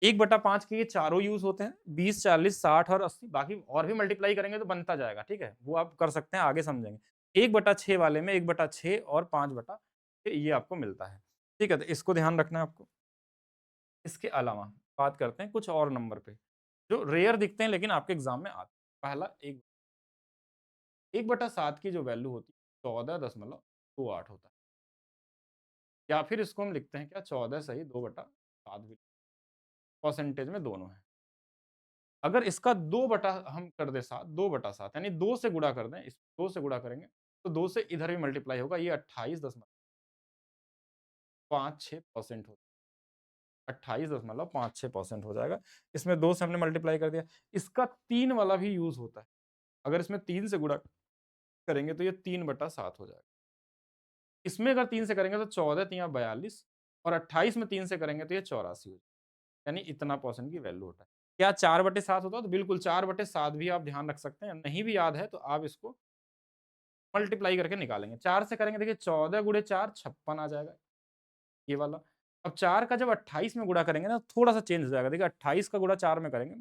1/5 के ये चारों यूज़ होते हैं, 20, 40, 60 और 80 बाकी और भी मल्टीप्लाई करेंगे तो बनता जाएगा, ठीक है? वो आप कर सकते हैं, आगे समझेंगे। 1/6 वाले में 1/6 और 5/6 ये आपको मिलता है, ठीक है? तो इसको ध्यान रखना है आपको। इसके अलावा बात करते हैं कुछ और नंबर पे, जो रेयर दिखते हैं लेकिन आपके एग्ज़ाम में आते हैं। पहला 1/7 की जो वैल्यू होती है 14.28 होता है या फिर इसको हम लिखते हैं क्या 14 सही 2/7 भी परसेंटेज में दोनों है। अगर इसका 2 बटा हम कर दें 7 2/7 यानी 2 से गुणा कर दें, इस 2 से गुणा करेंगे, तो 2 से इधर भी मल्टीप्लाई होगा, ये 28.56% हो 28.56% हो जाएगा। इसमें 2 से हमने मल्टीप्लाई कर दिया। इसका 3 वाला भी यूज़ होता है। अगर इसमें 3 से गुणा करेंगे तो ये 3/7 हो जाएगा। इसमें अगर 3 से करेंगे तो 14 तिया 42 और 28 में 3 से करेंगे तो ये 84 हो जाएगा। यानी इतना परसेंट की वैल्यू होता है। क्या 4/7 होता है? तो बिल्कुल 4/7 भी आप ध्यान रख सकते हैं। नहीं भी याद है तो आप इसको मल्टीप्लाई करके निकालेंगे। 4 से करेंगे, देखिए 14 गुणे 4 56 आ जाएगा, ये वाला। अब 4 का जब 28 में गुणा करेंगे ना, थोड़ा-सा चेंज हो जाएगा। देखिए 28 का गुणा 4 में करेंगे,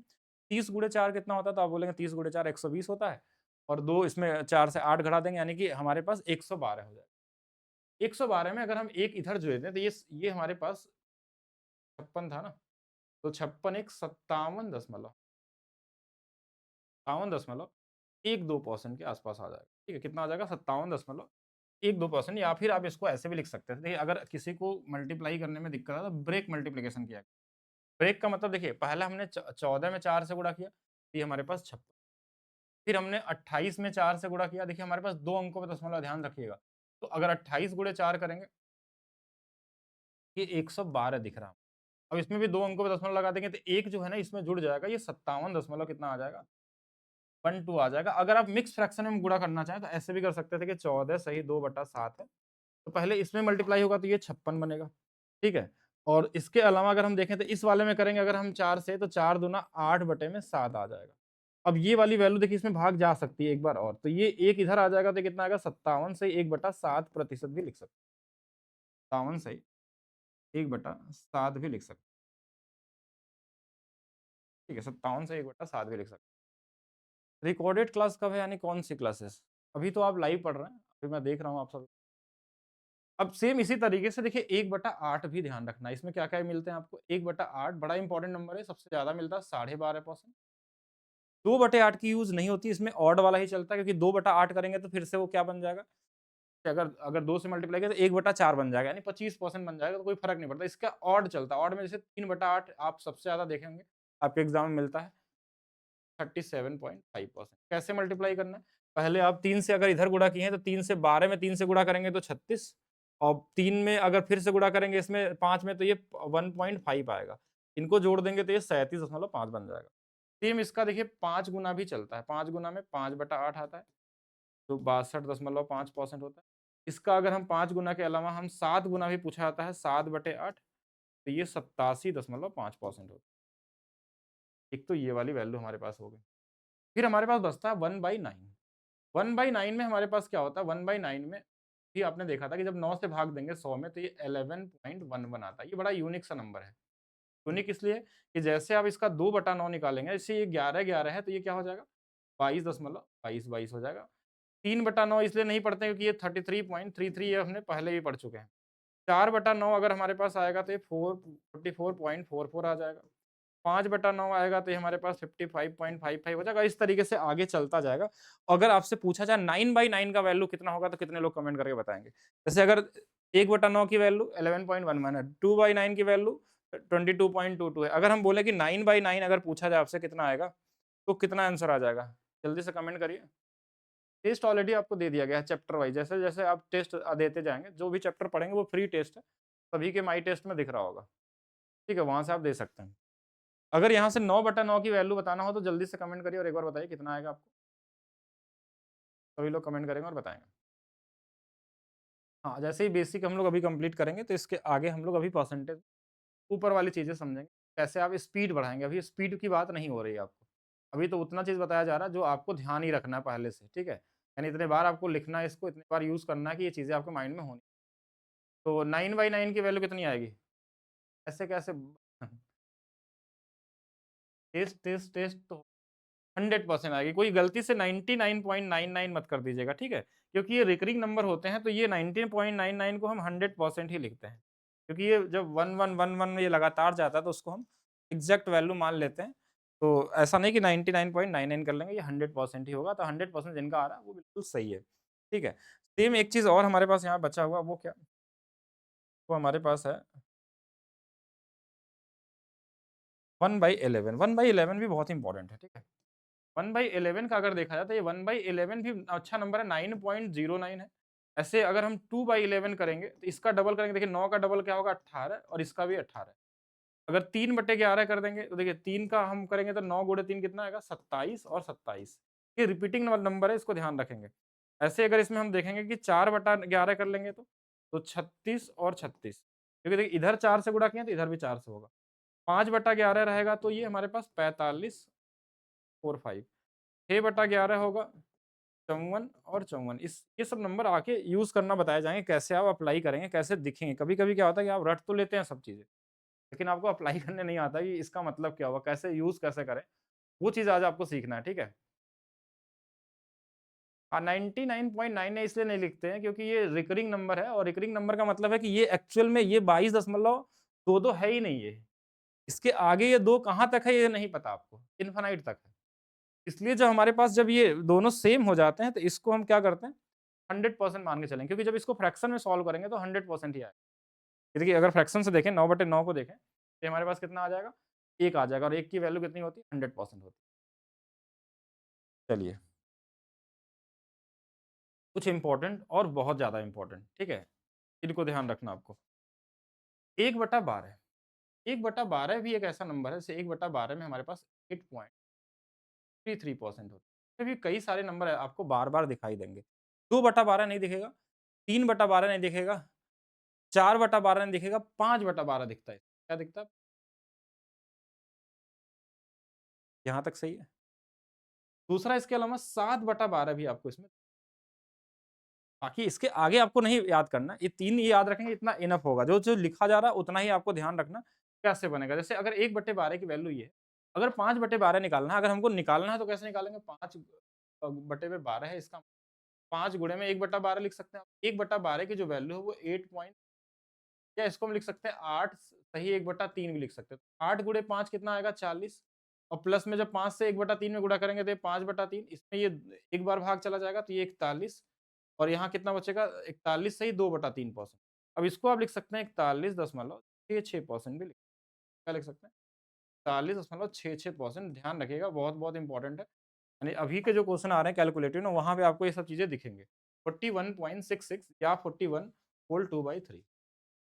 30 गुणे 4 कितना होता है? तो आप बोलेंगे 30 गुणे 4 120 होता है, और 2 इसमें 4 से 8 घटा देंगे, यानी कि हमारे पास 112 हो जाएगा। 112 में अगर हम 1 इधर जोड़ दें तो ये हमारे पास 56 था ना, तो 56 एक 57.12% के आसपास आ जाएगा। ठीक है, कितना आ जाएगा? 57.12%, या फिर आप इसको ऐसे भी लिख सकते थे। देखिए अगर किसी को मल्टीप्लाई करने में दिक्कत है तो ब्रेक मल्टीप्लिकेशन किया। ब्रेक का मतलब देखिए, पहले हमने 14 में 4 से गुणा किया, तो ये हमारे पास 56। फिर हमने 28 में 4 से गुणा किया, देखिए हमारे पास 2 अंकों में दशमलव, ध्यान रखिएगा। तो अगर 28 गुणे 4 करेंगे, ये 112 दिख रहा है। अब इसमें भी 2 अंकों में दशमलव लगा देंगे, तो 1 जो है ना इसमें जुड़ जाएगा, ये 57 दशमलव कितना आ जाएगा? 12 आ जाएगा। अगर आप मिक्स फ्रैक्शन में गुणा करना चाहें तो ऐसे भी कर सकते थे कि 14 सही 2/7 है। तो पहले इसमें मल्टीप्लाई होगा तो ये 56 बनेगा, ठीक है? और इसके अलावा अगर हम देखें तो इस वाले में करेंगे अगर हम 4 से, तो 4 दूना 8/7 आ जाएगा। अब ये वाली वैल्यू देखिए इसमें भाग जा सकती है एक बार और, तो ये 1 इधर आ जाएगा तो कितना आएगा? 57 से 1/7% भी लिख सकते हैं। 57 से 1/7 भी लिख सकते हैं, ठीक है? 57 से 1/7 भी लिख सकते हैं। रिकॉर्डेड क्लास कब है, यानी कौन-सी क्लासेस? अभी तो आप लाइव पढ़ रहे हैं, अभी मैं देख रहा हूँ आप सब। अब सेम इसी तरीके से देखिए 1/8 भी ध्यान रखना है। इसमें क्या-क्या मिलते हैं आपको? 1/8 बड़ा इंपॉर्टेंट नंबर है, सबसे ज़्यादा मिलता है 12.5%। 2/8 की यूज़ नहीं होती, इसमें ऑड वाला ही चलता है, क्योंकि 2/8 करेंगे तो फिर से वो क्या बन जाएगा? कि अगर अगर 2 से मल्टीप्लाई करें तो 1/4 बन जाएगा, यानी 25% बन जाएगा, तो कोई फ़र्क नहीं पड़ता। इसका ऑड चलता है, ऑड में जैसे 3/8 आप सबसे ज़्यादा देखेंगे, आपके एग्ज़ाम में मिलता है 37.5%। कैसे मल्टीप्लाई करना है? पहले आप 3 से अगर इधर गुणा किए हैं तो 3 से 12 में 3 से गुणा करेंगे तो 36, और 3 में अगर फिर से गुणा करेंगे इसमें 5 में, तो ये 1.5 आएगा। इनको जोड़ देंगे तो ये 37.5 बन जाएगा। सेम इसका देखिए 5 गुना भी चलता है। 5 गुना में 5/8 आता है, तो 62.5% होता है। इसका अगर हम 5 गुना के अलावा हम 7 गुना भी पूछा जाता है, 7/8, तो ये 87.5% होता है। एक तो ये वाली वैल्यू हमारे पास हो गई। फिर हमारे पास बचता है 1/9। 1/9 में हमारे पास क्या होता है? 1/9 में भी आपने देखा था कि जब 9 से भाग देंगे 100 में, तो ये 11.11 आता है। ये बड़ा यूनिक सा नंबर है। यूनिक इसलिए कि जैसे आप इसका 2/9 निकालेंगे, जैसे ये 11-11 है तो ये क्या हो जाएगा? 22.22 हो जाएगा। 3/9 इसलिए नहीं पढ़ते हैं क्योंकि ये 33.33 ये हमने पहले भी पढ़ चुके हैं। 4/9 अगर हमारे पास आएगा तो ये 44.44 आ जाएगा। 5/9 आएगा तो ये हमारे पास 55.55 हो जाएगा। इस तरीके से आगे चलता जाएगा। अगर आपसे पूछा जाए 9/9 का वैल्यू कितना होगा, तो कितने लोग कमेंट करके बताएँगे? जैसे अगर 1/9 की वैल्यू 11.11 है, 2/9 की वैल्यू 22.22 है। अगर हम बोले कि 9/9 अगर पूछा जाए आपसे कितना आएगा, तो कितना आंसर आ जाएगा? जल्दी से कमेंट करिए। टेस्ट ऑलरेडी आपको दे दिया गया है चैप्टर वाइज़। जैसे-जैसे आप टेस्ट देते जाएँगे, जो भी चैप्टर पढ़ेंगे वो फ्री टेस्ट है। सभी के माई टेस्ट में दिख रहा होगा। ठीक है? वहाँ से आप दे सकते हैं। अगर यहाँ से 9/9 की वैल्यू बताना हो तो जल्दी से कमेंट करिए और एक बार बताइए कितना आएगा आपको? सभी लोग कमेंट करेंगे और बताएँगे। हाँ, जैसे ही बेसिक हम लोग अभी कंप्लीट करेंगे तो इसके आगे हम लोग अभी परसेंटेज ऊपर वाली चीज़ें समझेंगे। कैसे आप स्पीड बढ़ाएँगे, अभी स्पीड की बात नहीं हो रही है आपको। अभी तो उतना चीज़ बताया जा रहा है जो आपको ध्यान ही रखना है पहले से, ठीक है? यानी इतने बार आपको लिखना है इसको, इतने बार यूज़ करना है कि ये चीज़ें आपके माइंड में होनी। तो 9/9 की वैल्यू कितनी आएगी? ऐसे कैसे? टेस्ट तो 100% आएगी। कोई गलती से 99.99 मत कर दीजिएगा, ठीक है? क्योंकि ये रिकरिंग नंबर होते हैं, तो ये 19.99 को हम 100% ही लिखते हैं। क्योंकि ये जब 1111 ये लगातार जाता है, तो उसको हम एग्ज़ैक्ट वैल्यू मान लेते हैं। तो ऐसा नहीं कि 99.99 कर लेंगे, ये 100% ही होगा। तो 100% जिनका आ रहा है, वो बिल्कुल सही है, ठीक है? सेम एक चीज़ और हमारे पास यहाँ बचा हुआ, वो क्या? वो हमारे पास है 1/11। 1/11 भी बहुत इंपॉर्टेंट है, ठीक है? 1/11 का अगर देखा जाए तो ये 1/11 भी अच्छा नंबर है, 9.09 है। ऐसे अगर हम 2/11 करेंगे तो इसका डबल करेंगे, देखिए 9 का डबल क्या होगा? 18, और इसका भी 18 है। अगर 3/11 कर देंगे तो देखिए 3 का हम करेंगे तो 9 गुणे 3 कितना आएगा? 27 और 27। ये रिपीटिंग नंबर है, इसको ध्यान रखेंगे। ऐसे अगर इसमें हम देखेंगे कि 4/11 कर लेंगे तो 36 और 36, क्योंकि देखिए इधर 4 से गुणा किए तो इधर भी 4 से होगा। 5/11 रहेगा तो ये हमारे पास 45/45। 6/11 होगा 54 और 54। इस ये सब नंबर आके यूज़ करना बताए जाएँगे, कैसे आप अप्लाई करेंगे, कैसे दिखेंगे। कभी-कभी क्या होता है कि आप रट तो लेते हैं सब चीज़ें, लेकिन आपको अप्लाई करने नहीं आता कि इसका मतलब क्या हुआ, कैसे यूज़ कैसे करें, वो चीज़ आज आपको सीखना है, ठीक है? 99.9 इसलिए नहीं लिखते हैं क्योंकि ये रिकरिंग नंबर है और रिकरिंग नंबर का मतलब है कि ये एक्चुअल में ये 22.22 है ही नहीं ये। इसके आगे ये 2 कहाँ तक है ये नहीं पता आपको, इन्फिनाइट तक है। इसलिए जब हमारे पास जब ये दोनों सेम हो जाते हैं तो इसको हम क्या करते हैं 100% मान के चलेंगे क्योंकि जब इसको फ्रैक्शन में सॉल्व करेंगे तो 100% ही आएगा। ये देखिए अगर फ्रैक्शन से देखें 9/9 को देखें, तो हमारे पास कितना आ जाएगा? 1 आ जाएगा और 1 की वैल्यू कितनी होती है? 100% होती है। चलिए, कुछ इम्पोर्टेंट और बहुत ज़्यादा इम्पोर्टेंट, ठीक है? इनको ध्यान रखना आपको। 1/12 1/12 भी एक ऐसा नंबर है, जैसे 1/12 में हमारे पास 8.33% होता है। इसमें भी कई सारे नंबर आपको बार-बार दिखाई देंगे। 2/12 नहीं दिखेगा, 3/12 नहीं दिखेगा, 4/12 नहीं दिखेगा, 5/12 दिखता है। क्या दिखता है? यहाँ तक सही है। दूसरा इसके अलावा 7/12 भी आपको इसमें बाकी इसके आगे आपको नहीं याद करना, ये 3 ही याद रखेंगे इतना इनफ होगा। जो लिखा जा रहा है उतना ही आपको ध्यान रखना, कैसे बनेगा? जैसे अगर 1/12 की वैल्यू ये है, अगर 5/12 निकालना है, अगर हमको निकालना है तो कैसे निकालेंगे? 5 बटे में 12 है इसका 5 गुणे में 1/12 लिख सकते हैं आप। 1/12 की जो वैल्यू है वो 8 पॉइंट या इसको हम लिख सकते हैं 8 सही 1/3 भी लिख सकते हैं। 8 गुणे 5 कितना आएगा? 40 और प्लस में जब 5 से 1/3 में गुणा करेंगे तो ये 5/3 इसमें ये एक बार भाग चला जाएगा तो ये 41 और यहाँ कितना बचेगा 41 सही 2/3%। अब इसको आप लिख सकते हैं 41.66% भी क्या लिख सकते हैं? 41.66% ध्यान रखिएगा बहुत-बहुत इम्पोर्टेंट है। यानी अभी के जो क्वेश्चन आ रहे हैं कैलकुलेटिव में वहाँ पे आपको ये सब चीज़ें दिखेंगे। 41.66 या 41 होल 2/3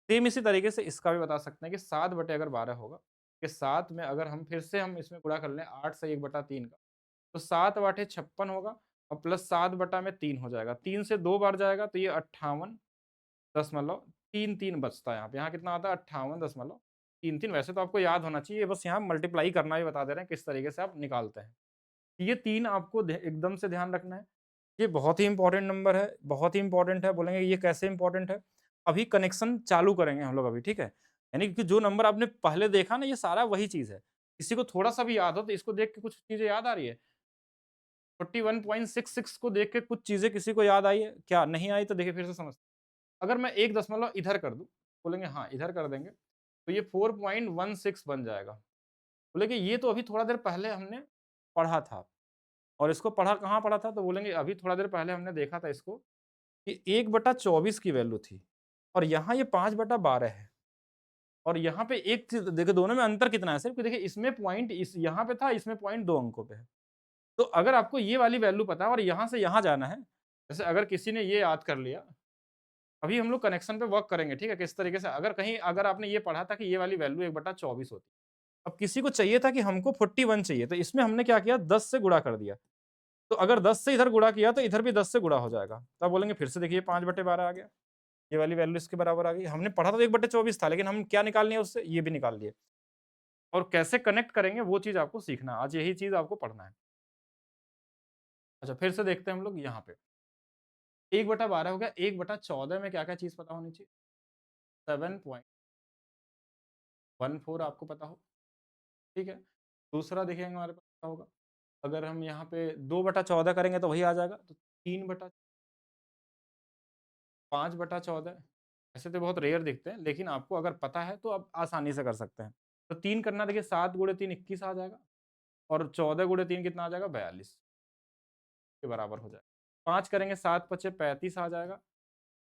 सेम इसी तरीके से इसका भी बता सकते हैं कि 7 बटे अगर 12 होगा, कि 7 में अगर हम फिर से हम इसमें गुणा कर लें 8 से 1/3 का, तो 7 बाटे 56 होगा और प्लस 7 बटा में 3 हो जाएगा। 3 से 2 बार जाएगा तो ये 58.33 बचता है यहाँ पे। यहाँ कितना आता है 58.33 वैसे तो आपको याद होना चाहिए, बस यहाँ मल्टीप्लाई करना भी बता दे रहे हैं किस तरीके से आप निकालते हैं। ये 3 आपको एकदम से ध्यान रखना है। ये बहुत ही इम्पोर्टेंट नंबर है, बहुत ही इम्पोर्टेंट है। बोलेंगे ये कैसे इम्पोर्टेंट है? अभी कनेक्शन चालू करेंगे हम लोग अभी, ठीक है? यानी कि जो नंबर आपने पहले देखा ना ये सारा वही चीज़ है। किसी को थोड़ा-सा भी याद हो तो इसको देख के कुछ चीज़ें याद आ रही है? 41.66 को देख के कुछ चीज़ें किसी को याद आई है? क्या नहीं आई तो देखिए फिर से समझते हैं। अगर मैं 1 दशमलव इधर कर दूँ, बोलेंगे हाँ, इधर कर देंगे, तो ये 4.16 बन जाएगा। बोलेंगे ये तो अभी थोड़ा देर पहले हमने पढ़ा था और इसको पढ़ा कहाँ पढ़ा था? तो बोलेंगे अभी थोड़ा देर पहले हमने देखा था इसको कि 1/24 की वैल्यू थी और यहाँ ये 5/12 है और यहाँ पे एक चीज़ देखिए दोनों में अंतर कितना है सिर्फ कि देखिए इसमें पॉइंट इस यहाँ पे था, इसमें पॉइंट 2 अंकों पे है। तो अगर आपको ये वाली वैल्यू पता है और यहाँ से यहाँ जाना है, जैसे अगर किसी ने ये याद कर लिया, अभी हम लोग कनेक्शन पे वर्क करेंगे, ठीक है? किस तरीके से अगर कहीं अगर आपने ये पढ़ा था कि ये वाली वैल्यू 1/24 होती है। अब किसी को चाहिए था कि हमको 41 चाहिए, तो इसमें हमने क्या किया 10 से गुणा कर दिया। तो अगर 10 से इधर गुणा किया तो इधर भी 10 से गुणा हो जाएगा। तो आप बोलेंगे फिर से देखिए 5/12 आ गया। ये वाली वैल्यू इसके बराबर आ गई। हमने पढ़ा तो 1/24 था लेकिन हम क्या निकाल लिए उससे? ये भी निकाल लिए। और कैसे कनेक्ट करेंगे वो चीज़ आपको सीखना है। आज यही चीज़ आपको पढ़ना है। अच्छा फिर से देखते हैं हम लोग यहाँ पे। 1/12 हो गया, 1/14 में क्या-क्या चीज़ पता होनी चाहिए? 7.14 आपको पता हो, ठीक है? दूसरा देखिए हमारे पास क्या होगा? अगर हम यहाँ पे 2/14 करेंगे तो वही आ जाएगा। तो 3 5/14 ऐसे तो बहुत रेयर दिखते हैं, लेकिन आपको अगर पता है तो आप आसानी से कर सकते हैं। तो 3 करना देखिए 7 गुणे 3 21 आ जाएगा और 14 गुणे 3 कितना आ जाएगा 42 के बराबर हो जाएगा। 5 करेंगे 7 पचे 35 आ जाएगा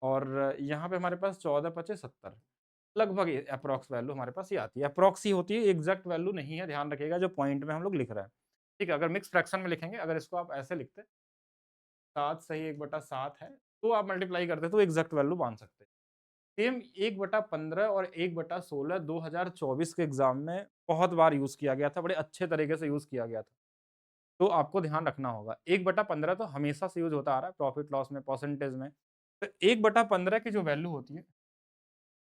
और यहाँ पे हमारे पास 14 पचे 70 लगभग ये एप्रॉक्स वैल्यू हमारे पास ये आती है। एप्रॉक्स ही होती है, एग्ज़ैक्ट वैल्यू नहीं है, ध्यान रखिएगा जो पॉइंट में हम लोग लिख रहे हैं। ठीक है, अगर मिक्स फ्रैक्शन में लिखेंगे, अगर इसको आप ऐसे लिखते 7 सही 1/7 है, तो आप मल्टीप्लाई करते तो एग्ज़ैक्ट वैल्यू मान सकते। सेम 1/15 और 1/16 2024 के एग्ज़ाम में बहुत बार यूज़ किया गया था, बड़े अच्छे तरीके से यूज़ किया गया था। तो आपको ध्यान रखना होगा, 1/15 तो हमेशा से यूज़ होता आ रहा है प्रॉफिट लॉस में, परसेंटेज में। तो 1/15 की जो वैल्यू होती है,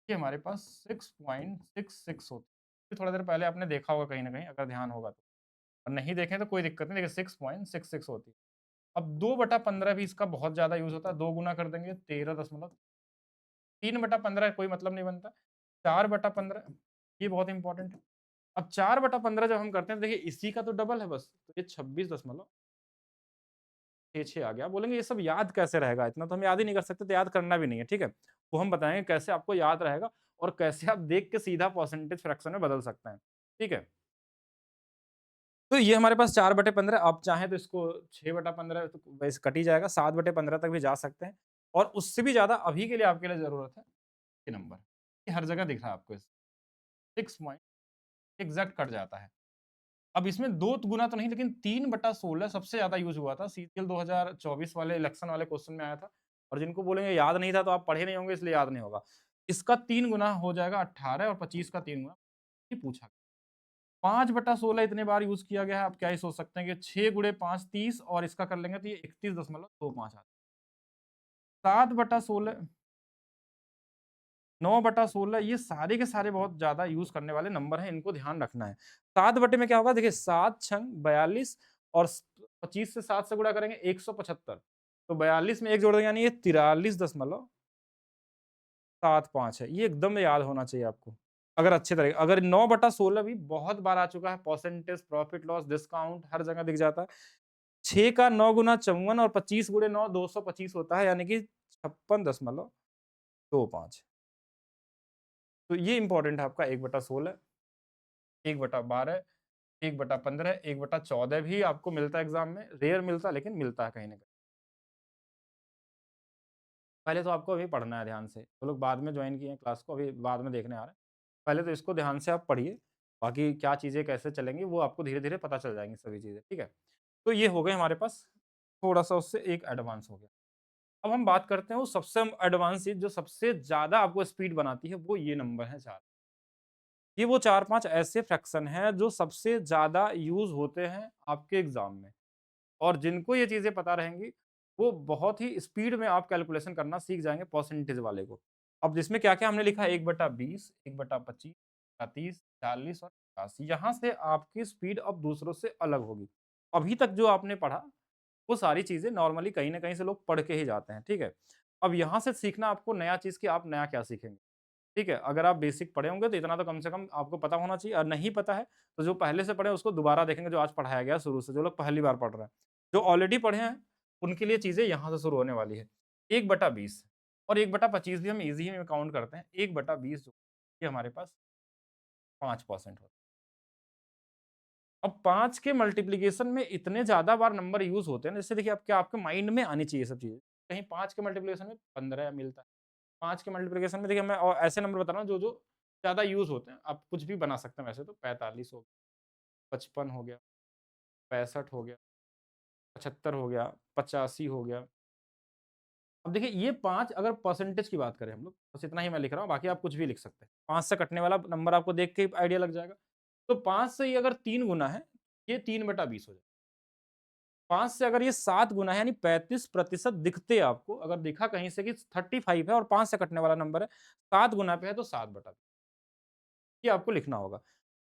ये हमारे पास 6.66 होती है। थोड़ा देर पहले आपने देखा होगा कहीं न कहीं अगर ध्यान होगा तो। और नहीं देखें तो कोई दिक्कत नहीं, देखिए 6.66 होती है। अब 2/15 भी इसका बहुत ज़्यादा यूज़ होता है, 2 गुना कर देंगे 13 3/15 कोई मतलब नहीं बनता। 4/15 ये बहुत इम्पोर्टेंट है। अब 4/15 जब हम करते हैं, देखिए इसी का तो डबल है बस, तो ये 26.66 आ गया। आप बोलेंगे ये सब याद कैसे रहेगा? इतना तो हम याद ही नहीं कर सकते, तो याद करना भी नहीं है, ठीक है? वो हम बताएँगे कैसे आपको याद रहेगा और कैसे आप देख के सीधा परसेंटेज फ्रैक्शन में बदल सकते हैं, ठीक है? तो ये हमारे पास 4/15, आप चाहें तो इसको 6/15 तो वैसे कट ही जाएगा, 7/15 तक भी जा सकते हैं और उससे भी ज़्यादा अभी के लिए आपके लिए ज़रूरत है ये नंबर। ये हर जगह दिख रहा है आपको, 6 पॉइंट एग्ज़ैक्ट कट जाता है। अब इसमें 2 गुना तो नहीं, लेकिन 3/16 सबसे ज़्यादा यूज़ हुआ था। सीजीएल 2024 वाले इलेक्शन वाले क्वेश्चन में आया था और जिनको बोलेंगे याद नहीं था तो आप पढ़े नहीं होंगे इसलिए याद नहीं होगा। इसका 3 गुना हो जाएगा 18 और 25 का 3 गुना ये पूछा। 5/16 इतने बार यूज़ किया गया है, आप क्या ही सोच सकते हैं कि 6 गुणे 5 30 और इसका कर लेंगे तो ये 31.25 आता है। 7/16 9/16 ये सारे के सारे बहुत ज़्यादा यूज़ करने वाले नंबर हैं, इनको ध्यान रखना है। 7 बटे में क्या होगा? देखिए 7 छंग 42 और 25 से 7 से गुणा करेंगे 175, तो 42 में 1 जोड़ देंगे यानी ये 43.75 है। ये एकदम याद होना चाहिए आपको। अगर अच्छे तरीके, अगर 9/16 भी बहुत बार आ चुका है, परसेंटेज, प्रॉफिट लॉस, डिस्काउंट हर जगह दिख जाता है। 6 का 9 गुना 54 और 25 गुणे 9 225 होता है, यानी कि 56.25। तो ये इम्पोर्टेंट है आपका 1/16, 1/12, 1/15, 1/14 भी आपको मिलता है एग्ज़ाम में, रेयर मिलता है लेकिन मिलता है कहीं न कहीं। पहले तो आपको अभी पढ़ना है ध्यान से, जो लोग बाद में जॉइन किए हैं क्लास को, अभी बाद में देखने आ रहे हैं। पहले तो इसको ध्यान से आप पढ़िए, बाकी क्या चीज़ें कैसे चलेंगी वो आपको धीरे-धीरे पता चल जाएँगी सभी चीज़ें, ठीक है? तो ये हो गए हमारे पास, थोड़ा-सा उससे एक एडवांस हो गया। अब हम बात करते हैं वो सबसे एडवांस चीज़ जो सबसे ज़्यादा आपको स्पीड बनाती है, वो ये नंबर है 4। ये वो 4-5 ऐसे फ्रैक्शन हैं जो सबसे ज़्यादा यूज़ होते हैं आपके एग्ज़ाम में और जिनको ये चीज़ें पता रहेंगी, वो बहुत ही स्पीड में आप कैलकुलेशन करना सीख जाएँगे परसेंटेज वाले को। अब जिसमें क्या-क्या हमने लिखा है 1/20, 1/25, 30, 40 और 80, यहाँ से आपकी स्पीड अब दूसरों से अलग होगी। अभी तक जो आपने पढ़ा, वो सारी चीज़ें नॉर्मली कहीं न कहीं से लोग पढ़ के ही जाते हैं, ठीक है? अब यहाँ से सीखना आपको नया चीज़ कि आप नया क्या सीखेंगे। ठीक है? अगर आप बेसिक पढ़े होंगे तो इतना तो कम से कम आपको पता होना चाहिए और नहीं पता है, तो जो पहले से पढ़े हैं उसको दोबारा देखेंगे जो आज पढ़ाया गया है शुरू से, जो लोग पहली बार पढ़ रहे हैं। जो ऑलरेडी पढ़े हैं, उनके लिए चीज़ें यहाँ से शुरू होने वाली है। 1/20 और 1/25 भी हम ईज़ी ही में काउंट करते हैं। 1/20 जो ये हमारे पास 5% होता है। अब 5 के मल्टिप्लिकेशन में इतने ज़्यादा बार नंबर यूज़ होते हैं ना, जैसे देखिए आप क्या आपके माइंड में आनी चाहिए ये सब चीज़ें। कहीं 5 के मल्टिप्लिकेशन में 15 मिलता है। 5 के मल्टीप्लिकेशन में देखिए मैं और ऐसे नंबर बता रहा हूँ जो-जो ज़्यादा यूज़ होते हैं। आप कुछ भी बना सकते हैं वैसे तो 45 हो, 55 हो गया, 65 हो गया, 75 हो गया, 85 हो गया। अब देखिए ये 5 अगर परसेंटेज की बात करें हम लोग, बस इतना ही मैं लिख रहा हूँ, बाकी आप कुछ भी लिख सकते हैं। 5 से कटने वाला नंबर आपको देख के ही आइडिया लग जाएगा। तो 5 से ये अगर 3 गुना है, ये 3/20 हो जाएगा। 5 से अगर ये 7 गुना है यानी 35% दिखते आपको, अगर दिखा कहीं से कि 35 है और 5 से कटने वाला नंबर है, 7 गुना पे है तो 7/20 ये आपको लिखना होगा।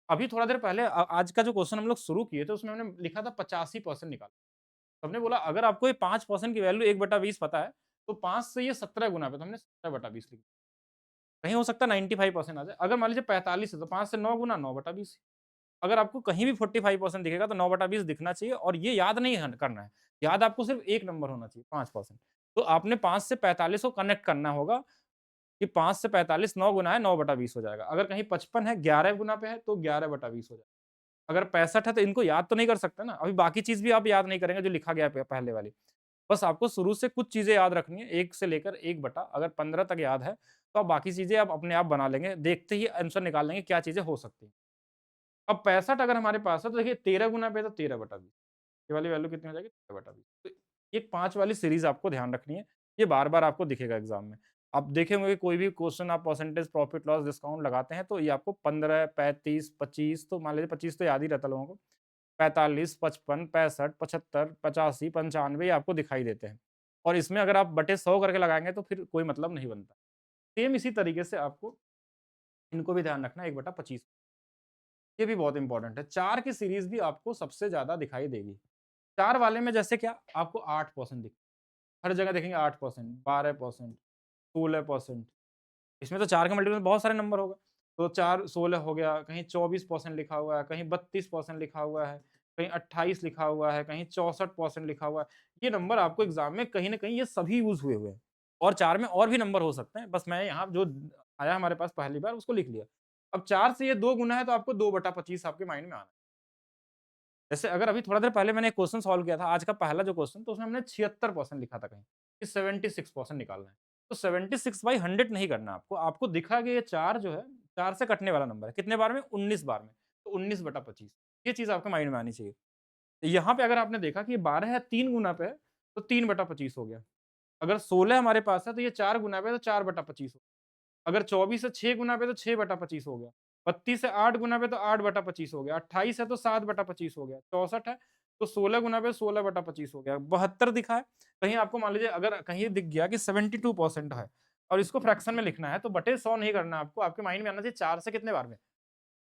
अभी थोड़ा देर पहले आज का जो क्वेश्चन हम लोग शुरू किए थे उसमें हमने लिखा था 85% निकालो। तो हमने बोला अगर आपको ये 5% की वैल्यू 1/20 पता है, तो 5 से ये 17 गुना पे तो हमने 17/20 लिख दिया। कहीं हो सकता है 95% आ जाए। अगर मान लीजिए 45 है तो 5 से 9 गुना 9/20। अगर आपको कहीं भी 45% दिखेगा तो 9/20 दिखना चाहिए और ये याद नहीं हन करना है। याद आपको सिर्फ एक नंबर होना चाहिए 5%। तो आपने 5 से 45 को कनेक्ट करना होगा कि 5 से 45 9 गुना है 9/20 हो जाएगा। अगर कहीं 55 है 11 गुना पे है तो 11/20 हो जाएगा। अगर 65 है तो इनको याद तो नहीं कर सकते ना, अभी बाकी चीज़ भी आप याद नहीं करेंगे जो लिखा गया है पहले वाली। बस आपको शुरू से कुछ चीज़ें याद रखनी है, 1 से लेकर 1 बटा अगर 15 तक याद है, तो आप बाकी चीज़ें आप अपने आप बना लेंगे, देखते ही आंसर निकाल लेंगे क्या चीज़ें हो सकती हैं। अब 65 अगर हमारे पास है तो देखिए 13 गुना पे है तो 13/20 ये वाली वैल्यू कितनी हो जाएगी 13/20 तो ये 5 वाली सीरीज़ आपको ध्यान रखनी है, ये बार-बार आपको दिखेगा एग्ज़ाम में। आप देखे होंगे कोई भी क्वेश्चन आप परसेंटेज, प्रॉफिट, लॉस, डिस्काउंट लगाते हैं तो ये आपको 15, 35, 25 तो मान लीजिए 25 तो याद ही रहता है लोगों को। 45, 55, 65, 75, 85, 95 ये आपको दिखाई देते हैं। और इसमें अगर आप बटे 100 करके लगाएँगे तो फिर कोई मतलब नहीं बनता। सेम इसी तरीके से आपको इनको भी ध्यान रखना है 1/25 ये भी बहुत इंपॉर्टेंट है। 4 की सीरीज़ भी आपको सबसे ज़्यादा दिखाई देगी। 4 वाले में जैसे क्या आपको 8% दिख हर जगह देखेंगे 8%, 12%, 16%। इसमें तो 4 के मल्टीपल में बहुत सारे नंबर होगा। तो 4 16 हो गया, कहीं 24% लिखा हुआ है, कहीं 32% लिखा हुआ है, कहीं 28 लिखा हुआ है, कहीं 64% लिखा हुआ है। ये नंबर आपको एग्ज़ाम में कहीं न कहीं ये सभी यूज़ हुए हुए हैं। और 4 में और भी नंबर हो सकते हैं, बस मैं यहाँ जो आया हमारे पास पहली बार उसको लिख लिया। अब 4 से ये 2 गुना है तो आपको 2/25 आपके माइंड में आना है। जैसे अगर अभी थोड़ा देर पहले मैंने एक क्वेश्चन सॉल्व किया था, आज का पहला जो क्वेश्चन तो उसमें हमने 76% लिखा था कहीं, कि 76% निकालना है। तो 76/100 नहीं करना आपको, आपको दिखा कि ये 4 जो है 4 से कटने वाला नंबर है। कितने बार में? 19 बार में, तो 19/25 ये चीज़ आपके माइंड में आनी चाहिए। तो यहाँ पे अगर आपने देखा कि ये 12 है 3 गुना पे है, तो 3/25 हो गया। अगर 16 हमारे पास है तो ये 4 गुना पे है तो 4/25 अगर 24 है 6 गुना पे तो 6/25 हो गया। 32 है 8 गुना पे तो 8/25 हो गया। 28 है तो 7/25 हो गया। 64 है तो 16 गुना पे 16/25 हो गया। 72 दिखा है, कहीं आपको मान लीजिए अगर कहीं दिख गया कि 72% है और इसको फ्रैक्शन में लिखना है तो बटे 100 नहीं करना है आपको, आपके माइंड में आना चाहिए 4 से कितने बार में?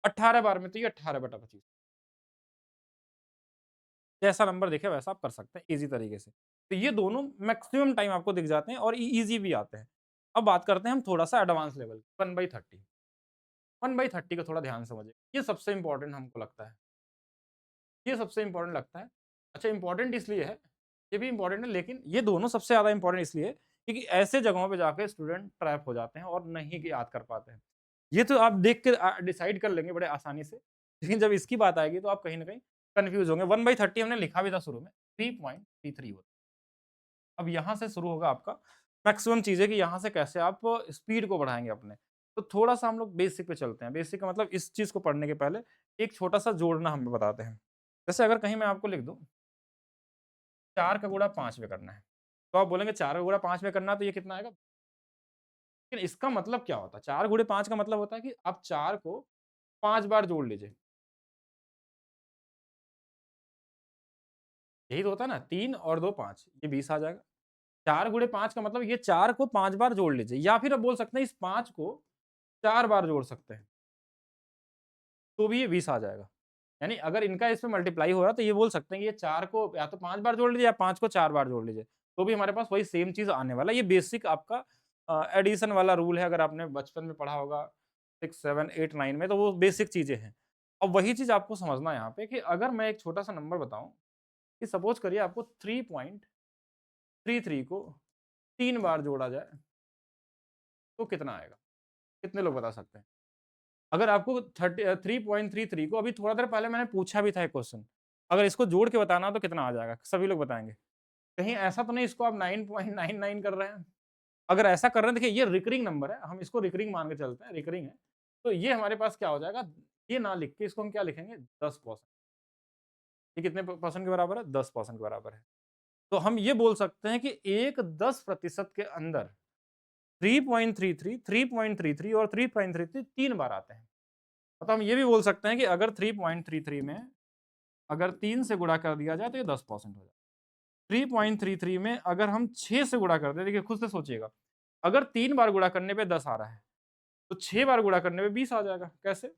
18 बार में, तो ये 18/25 जैसा नंबर दिखे वैसा आप कर सकते हैं ईज़ी तरीके से। तो ये दोनों मैक्सिमम टाइम आपको दिख जाते हैं और ईज़ी भी आते हैं। अब बात करते हैं हम थोड़ा-सा एडवांस लेवल 1/30 1/30 को थोड़ा ध्यान से समझिए। ये सबसे इम्पोर्टेंट हमको लगता है। ये सबसे इम्पोर्टेंट लगता है। अच्छा इम्पोर्टेंट इसलिए है, ये भी इम्पोर्टेंट है लेकिन ये दोनों सबसे ज़्यादा इम्पोर्टेंट इसलिए है क्योंकि ऐसे जगहों पे जाके स्टूडेंट ट्रैप हो जाते हैं और नहीं याद कर पाते हैं। ये तो आप देख के डिसाइड कर लेंगे बड़े आसानी से, लेकिन जब इसकी बात आएगी तो आप कहीं न कहीं कन्फ्यूज़ होंगे। 1/30 हमने लिखा भी था शुरू में, 3.33 होता है। अब यहाँ से शुरू होगा आपका मैक्सिमम चीज़ें कि यहाँ से कैसे आप स्पीड को बढ़ाएँगे अपने। तो थोड़ा-सा हम लोग बेसिक पे चलते हैं। बेसिक का मतलब इस चीज़ को पढ़ने के पहले एक छोटा-सा जोड़ना हमें बताते हैं। जैसे अगर कहीं मैं आपको लिख दूँ 4 का गुणा 5 में करना है, तो आप बोलेंगे 4 का गुणा 5 में करना है तो ये कितना आएगा? लेकिन इसका मतलब क्या होता है? 4 गुणे 5 का मतलब होता है कि आप 4 को 5 बार जोड़ लीजिए। यही तो होता है ना 3 और 2 5 ये 20 आ जाएगा। 4 गुणे 5 का मतलब ये 4 को 5 बार जोड़ लीजिए या फिर आप बोल सकते हैं इस 5 को 4 बार जोड़ सकते हैं, तो भी ये 20 आ जाएगा। यानी अगर इनका इसमें मल्टीप्लाई हो रहा है तो ये बोल सकते हैं कि ये 4 को या तो 5 बार जोड़ लीजिए या 5 को 4 बार जोड़ लीजिए, तो भी हमारे पास वही सेम चीज़ आने वाला है। ये बेसिक आपका एडिशन वाला रूल है अगर आपने बचपन में पढ़ा होगा 6, 7, 8, 9 में तो वो बेसिक चीज़ें हैं। अब वही चीज़ आपको समझना है यहाँ पे कि अगर मैं एक छोटा-सा नंबर बताऊँ कि सपोज़ करिए आपको 3.33 को 3 बार जोड़ा जाए, तो कितना आएगा? कितने लोग बता सकते हैं? अगर आपको 3.33 को अभी थोड़ा देर पहले मैंने पूछा भी था एक क्वेश्चन, अगर इसको जोड़ के बताना हो तो कितना आ जाएगा? सभी लोग बताएँगे। कहीं ऐसा तो नहीं इसको आप 9.99 कर रहे हैं? अगर ऐसा कर रहे हैं देखिए ये रिकरिंग नंबर है, हम इसको रिकरिंग मान के चलते हैं, रिकरिंग है। तो ये हमारे पास क्या हो जाएगा, ये ना लिख के इसको हम क्या लिखेंगे 10%। ये कितने परसेंट के बराबर है? 10% के बराबर है। तो हम ये बोल सकते हैं कि एक 10% के अंदर 3.33, 3.33 और 3.33 3 बार आते हैं। मतलब हम ये भी बोल सकते हैं कि अगर 3.33 में अगर 3 से गुणा कर दिया जाए तो ये 10% हो जाए। 3.33 में अगर हम 6 से गुणा कर दें, देखिए खुद से सोचिएगा, अगर 3 बार गुणा करने पे 10 आ रहा है, तो 6 बार गुणा करने पे 20 आ जाएगा। कैसे?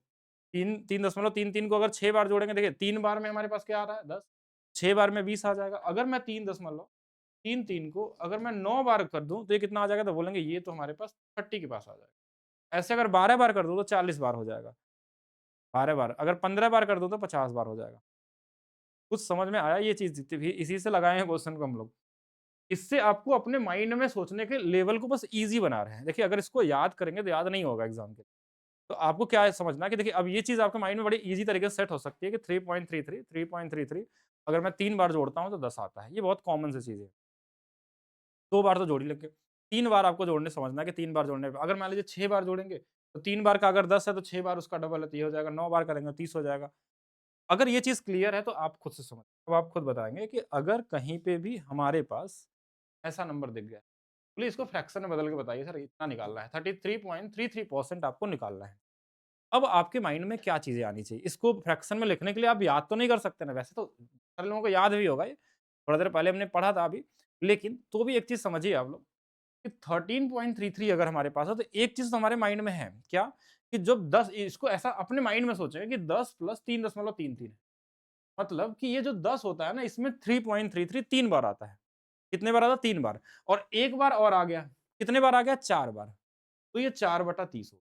3.33 को अगर 6 बार जोड़ेंगे, देखिए 3 बार में हमारे पास क्या आ रहा है 10, 6 बार में 20 आ जाएगा। अगर मैं 3 को अगर मैं 9 बार कर दूँ तो ये कितना आ जाएगा? तो बोलेंगे ये तो हमारे पास 30 के पास आ जाएगा। ऐसे अगर 12 बार कर दूँ तो 40 बार हो जाएगा। 12 बार, अगर 15 बार कर दूँ तो 50 बार हो जाएगा। कुछ समझ में आया ये चीज़ जितनी भी इसी से लगाए हैं क्वेश्चन को हम लोग। इससे आपको अपने माइंड में सोचने के लेवल को बस ईज़ी बना रहे हैं। देखिए अगर इसको याद करेंगे तो याद नहीं होगा एग्ज़ाम के। तो आपको क्या है समझना है कि देखिए अब ये चीज़ आपके माइंड में बड़ी ईज़ी तरीके से सेट हो सकती है कि 3.33 अगर मैं 3 बार जोड़ता हूँ तो 10 आता है। ये बहुत कॉमन सी चीज़ है। 2 बार तो जोड़ ही लेंगे। 3 बार आपको जोड़ने समझना है कि 3 बार जोड़ने पे अगर मान लीजिए 6 बार जोड़ेंगे, तो 3 बार का अगर 10 है तो 6 बार उसका डबल है तो ये हो जाएगा, 9 बार करेंगे 30 हो जाएगा। अगर ये चीज़ क्लियर है तो आप खुद से समझ अब आप खुद बताएँगे कि अगर कहीं पे भी हमारे पास ऐसा नंबर दिख गया, प्लीज़ इसको फ्रैक्शन में बदल के बताइए सर इतना निकालना है, 33.33% आपको निकालना है। अब आपके माइंड में क्या चीज़ें आनी चाहिए? इसको फ्रैक्शन में लिखने के लिए आप याद तो नहीं कर सकते ना, वैसे तो सारे लोगों को याद भी होगा ये, थोड़ा देर पहले हमने पढ़ा था अभी, लेकिन तो भी एक चीज़ समझिए आप लोग कि 13.33 अगर हमारे पास है तो एक चीज़ तो हमारे माइंड में है, क्या? कि जब 10 इसको ऐसा अपने माइंड में सोचें कि 10 प्लस 3.33 है। मतलब कि ये जो 10 होता है ना, इसमें 3.33 3 बार आता है। कितने बार आता है? 3 बार। और एक बार और आ गया। कितने बार आ गया? 4 बार। तो ये 4/30 होगा।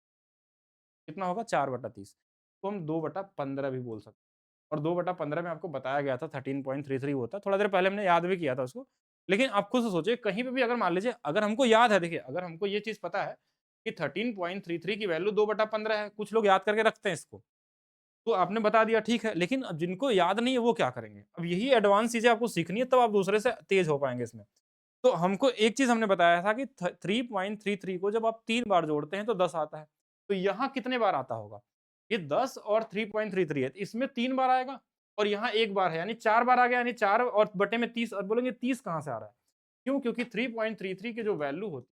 कितना होगा? 4/30। तो हम 2/15 भी बोल सकते हैं। और 2/15 में आपको बताया गया था 13.33 होता है। थोड़ा देर पहले हमने याद भी किया था उसको। लेकिन आप खुद से सोचिए, कहीं पे भी अगर मान लीजिए, अगर हमको याद है, देखिए अगर हमको ये चीज़ पता है कि 13.33 की वैल्यू 2/15 है, कुछ लोग याद करके रखते हैं इसको। तो आपने बता दिया, ठीक है, लेकिन अब जिनको याद नहीं है वो क्या करेंगे? अब यही एडवांस चीज़ें आपको सीखनी है, तब आप दूसरे से तेज़ हो पाएँगे इसमें। तो हमको एक चीज़ हमने बताया था कि 3.33 को जब आप 3 बार जोड़ते हैं तो 10 आता है। तो यहाँ कितने बार आता होगा? ये 10 और 3.33 है, इसमें 3 बार आएगा और यहाँ 1 बार है, यानी 4 बार आ गया, यानी 4 और बटे में 30, और बोलेंगे 30 कहाँ से आ रहा है? क्यों? क्योंकि 3.33 की जो वैल्यू होती है,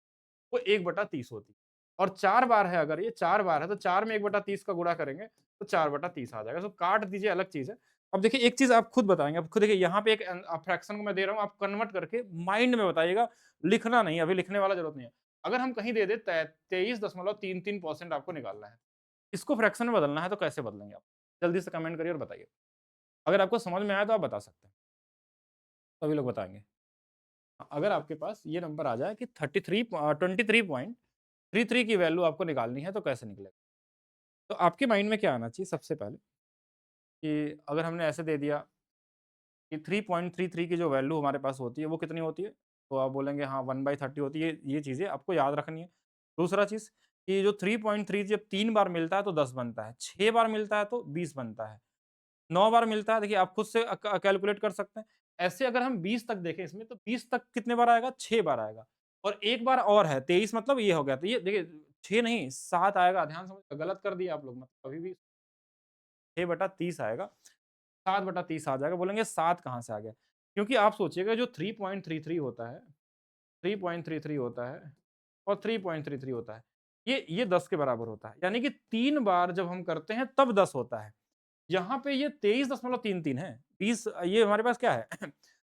वो 1/30 होती है। और 4 बार है, अगर ये 4 बार है तो 4 में 1/30 का गुणा करेंगे तो 4/30 आ जाएगा। तो काट दीजिए, अलग चीज़ है। अब देखिए एक चीज़ आप खुद बताएँगे, अब खुद देखिए यहाँ पे एक फ्रैक्शन को मैं दे रहा हूँ, आप कन्वर्ट करके माइंड में बताइएगा, लिखना नहीं, अभी लिखने वाला ज़रूरत नहीं है। अगर हम कहीं दे दें 23.33% आपको निकालना है, इसको फ्रैक्शन में बदलना है, तो कैसे बदलेंगे आप? जल्दी से कमेंट करिए और बताइए। अगर आपको समझ में आया तो आप बता सकते हैं। सभी लोग बताएँगे। अगर आपके पास ये नंबर आ जाए कि 23.33 की वैल्यू आपको निकालनी है, तो कैसे निकलेगा? तो आपके माइंड में क्या आना चाहिए सबसे पहले, कि अगर हमने ऐसे दे दिया कि 3.33 की जो वैल्यू हमारे पास होती है वो कितनी होती है? तो आप बोलेंगे हाँ 1/30 होती है। ये चीज़ें आपको याद रखनी है। दूसरा चीज़ कि जो 3.3 जब 3 बार मिलता है तो 10 बनता है, 6 बार मिलता है तो 20 बनता है, 9 बार मिलता है, देखिए आप खुद से कैलकुलेट कर सकते हैं। ऐसे अगर हम 20 तक देखें इसमें, तो 20 तक कितने बार आएगा? 6 बार आएगा। और 1 बार और है 23, मतलब ये हो गया। तो ये देखिए 6 नहीं 7 आएगा, ध्यान समझ, गलत कर दिया आप लोग, मतलब अभी भी 6/30 आएगा। 7/30 आ जाएगा। बोलेंगे 7 कहाँ से आ गया? क्योंकि आप सोचिएगा जो 3.33 होता है, 3.33 होता है और 3.33 होता है, ये 10 के बराबर होता है। यानी कि 3 बार जब हम करते हैं तब 10 होता है। यहाँ पे ये 23.33 है। 20 ये हमारे पास क्या है?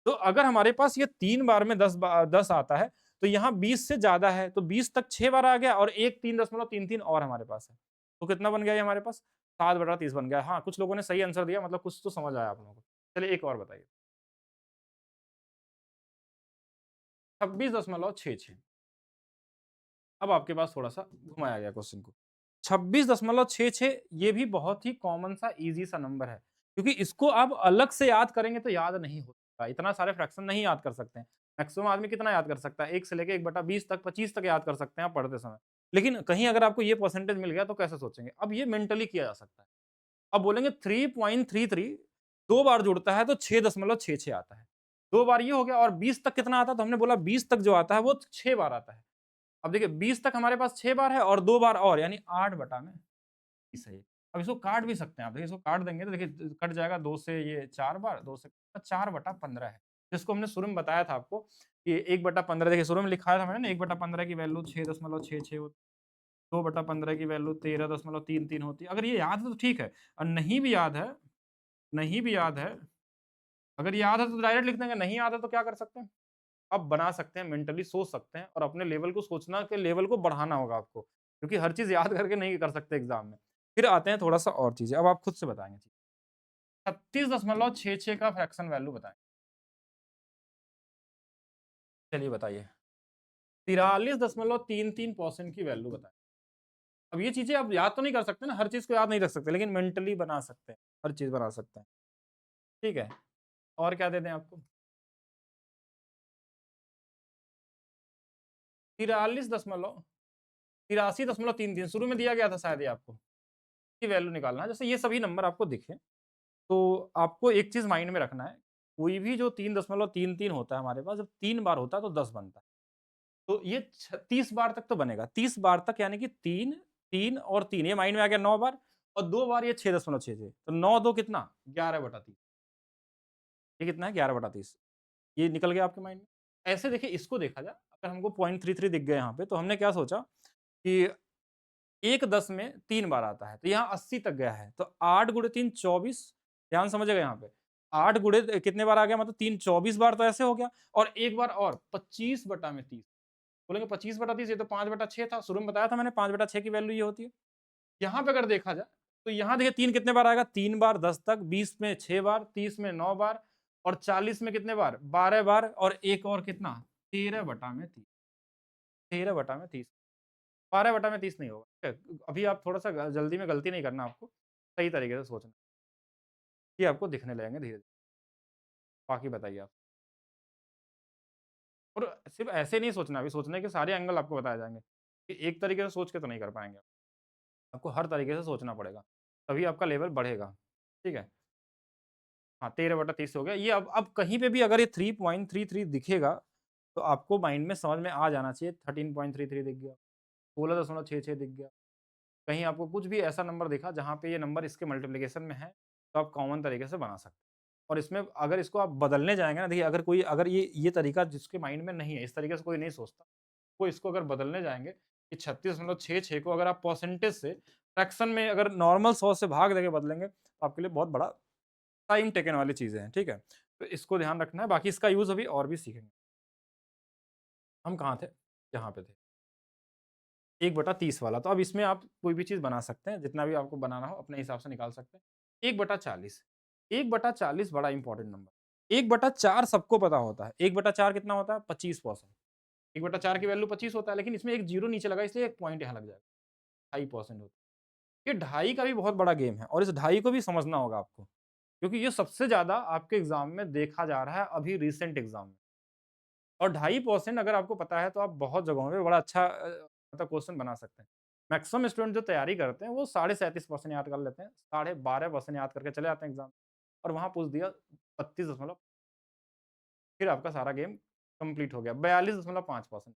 तो अगर हमारे पास ये 3 बार में 10 आता है, तो यहाँ 20 से ज़्यादा है, तो 20 तक 6 बार आ गया और एक 3.33 और हमारे पास है। तो कितना बन गया ये हमारे पास? 7/30 बन गया। हाँ, कुछ लोगों ने सही आंसर दिया, मतलब कुछ तो समझ आया आप लोगों को। चलिए एक और बताइए। 26.66। अब आपके पास थोड़ा-सा घुमाया गया क्वेश्चन को। 26.66 ये भी बहुत ही कॉमन सा ईज़ी सा नंबर है, क्योंकि इसको आप अलग से याद करेंगे तो याद नहीं होता। इतना सारे फ्रैक्शन नहीं याद कर सकते हैं। मैक्सिमम आदमी कितना याद कर सकता है? 1 से लेके 1/20 तक, 25 तक याद कर सकते हैं आप पढ़ते समय। लेकिन कहीं अगर आपको ये परसेंटेज मिल गया तो कैसे सोचेंगे? अब ये मेंटली किया जा सकता है। अब बोलेंगे 3.33 2 बार जुड़ता है तो 6.66 आता है। 2 बार ये हो गया और 20 तक कितना आता है? तो हमने बोला 20 तक जो आता है वो 6 बार आता है। अब देखिए 20 तक हमारे पास 6 बार है और 2 बार और, यानी 8/20 है ये। अब इसको काट भी सकते हैं आप। देखिए इसको काट देंगे तो देखिए कट जाएगा, 2 से ये 4 बार, 2 से 4/15 है। जिसको हमने शुरू में बताया था आपको कि 1/15, देखिए शुरू में लिखाया था मैंने ना, 1/15 की वैल्यू 6.66 होती है। 2/15 की वैल्यू 13.33 होती है। अगर ये याद है तो ठीक है, और नहीं भी याद है, अगर याद है तो डायरेक्ट लिख देंगे, नहीं याद है तो क्या कर सकते हैं? आप बना सकते हैं, मेंटली सोच सकते हैं और अपने लेवल को, सोचना के लेवल को बढ़ाना होगा आपको, क्योंकि हर चीज़ याद करके नहीं कर सकते एग्ज़ाम में। फिर आते हैं थोड़ा-सा और चीज़ें, अब आप खुद से बताएँगे। 36.66 का फ्रैक्शन वैल्यू बताएँ। चलिए बताइए। 43.33% की वैल्यू बताएँ। अब ये चीज़ें आप याद तो नहीं कर सकते ना, हर चीज़ को याद नहीं रख सकते, लेकिन मेंटली बना सकते हैं, हर चीज़ बना सकते हैं। ठीक है? और क्या दे दें आपको? 83.33 शुरू में दिया गया था शायद ये आपको, की वैल्यू निकालना है। जैसे ये सभी नंबर आपको दिखे, तो आपको एक चीज़ माइंड में रखना है, कोई भी जो 3.33 होता है हमारे पास, जब 3 बार होता है तो 10 बनता है। तो ये 30 बार तक तो बनेगा, 30 बार तक, यानी कि 3, 3 और 3, ये माइंड में आ गया 9 बार, और 2 बार ये 6.66, तो 9 2 कितना? 11/30। ये कितना है? 11/30। ये निकल गया आपके माइंड में। ऐसे देखिए इसको देखा जाए, अगर हमको 0.33 दिख गया यहाँ पे, तो हमने क्या सोचा कि 1 10 में 3 बार आता है, तो यहाँ 80 तक गया है, तो 8 गुणे 3 24, ध्यान समझिएगा यहाँ पे। 8 गुणे कितने बार आ गया? मतलब 3 24 बार, तो ऐसे हो गया। और एक बार और 25/30, बोलेंगे 25/30, ये तो 5/6 था, शुरू में बताया था मैंने 5/6 की वैल्यू ये होती है। यहाँ पे अगर देखा जाए तो यहाँ देखिए 3 कितने बार आएगा? 3 बार 10 तक, 20 में 6 बार, 30 में 9 बार और 40 में कितने बार? 12 बार और एक और कितना? 13/30, 13/30, 12/30 नहीं होगा। ठीक है? अभी आप थोड़ा-सा जल्दी में गलती नहीं करना आपको, सही तरीके से सोचना। ये आपको दिखने लगेंगे धीरे-धीरे। बाकी बताइए आप? और सिर्फ़ ऐसे नहीं सोचना, अभी सोचने के सारे एंगल आपको बताए जाएँगे, कि एक तरीके से सोच के तो नहीं कर पाएँगे आप। आपको हर तरीके से सोचना पड़ेगा, तभी आपका लेवल बढ़ेगा, ठीक है? हाँ, 13/30 हो गया। ये अब कहीं पे भी अगर ये 3.33 दिखेगा, तो आपको माइंड में समझ में आ जाना चाहिए 13.33 दिख गया, 16.66 दिख गया। कहीं आपको कुछ भी ऐसा नंबर दिखा जहाँ पे ये नंबर इसके मल्टीप्लिकेशन में है, तो आप कॉमन तरीके से बना सकते हैं। और इसमें अगर इसको आप बदलने जाएँगे ना, देखिए अगर ये तरीका जिसके माइंड में नहीं है, इस तरीके से कोई नहीं सोचता, वो इसको अगर बदलने जाएँगे कि 36.66 को अगर आप परसेंटेज से फ्रैक्शन में अगर नॉर्मल 100 से भाग देके बदलेंगे, तो आपके लिए बहुत बड़ा टाइम टेकन वाली चीज़ें हैं, ठीक है? तो इसको ध्यान रखना है, बाकी इसका यूज़ अभी और भी सीखेंगे। हम कहाँ थे? यहाँ पे थे। 1/30 वाला, तो अब इसमें आप कोई भी चीज़ बना सकते हैं, जितना भी आपको बनाना हो अपने हिसाब से निकाल सकते हैं। 1/40, 1/40 बड़ा इम्पोर्टेंट नंबर। 1/4 सबको पता होता है। 1/4 कितना होता है? 25%। 1/4 की वैल्यू 25 होता है, लेकिन इसमें एक ज़ीरो नीचे लगा इसलिए 1 पॉइंट यहाँ लग जाएगा, 2.5% होता है। ये ढाई का भी बहुत बड़ा गेम है और इस ढाई को भी समझना होगा आपको, क्योंकि ये सबसे ज़्यादा आपके एग्ज़ाम में देखा जा रहा है अभी रिसेंट एग्ज़ाम में। और 2.5% अगर आपको पता है तो आप बहुत जगहों पे बड़ा अच्छा मतलब क्वेश्चन बना सकते हैं। मैक्सिमम स्टूडेंट जो तैयारी करते हैं वो 37.5% याद कर लेते हैं, 12.5% याद करके चले जाते हैं एग्ज़ाम और वहाँ पूछ दिया 32 दशमलव, फिर आपका सारा गेम कंप्लीट हो गया। 42.5%।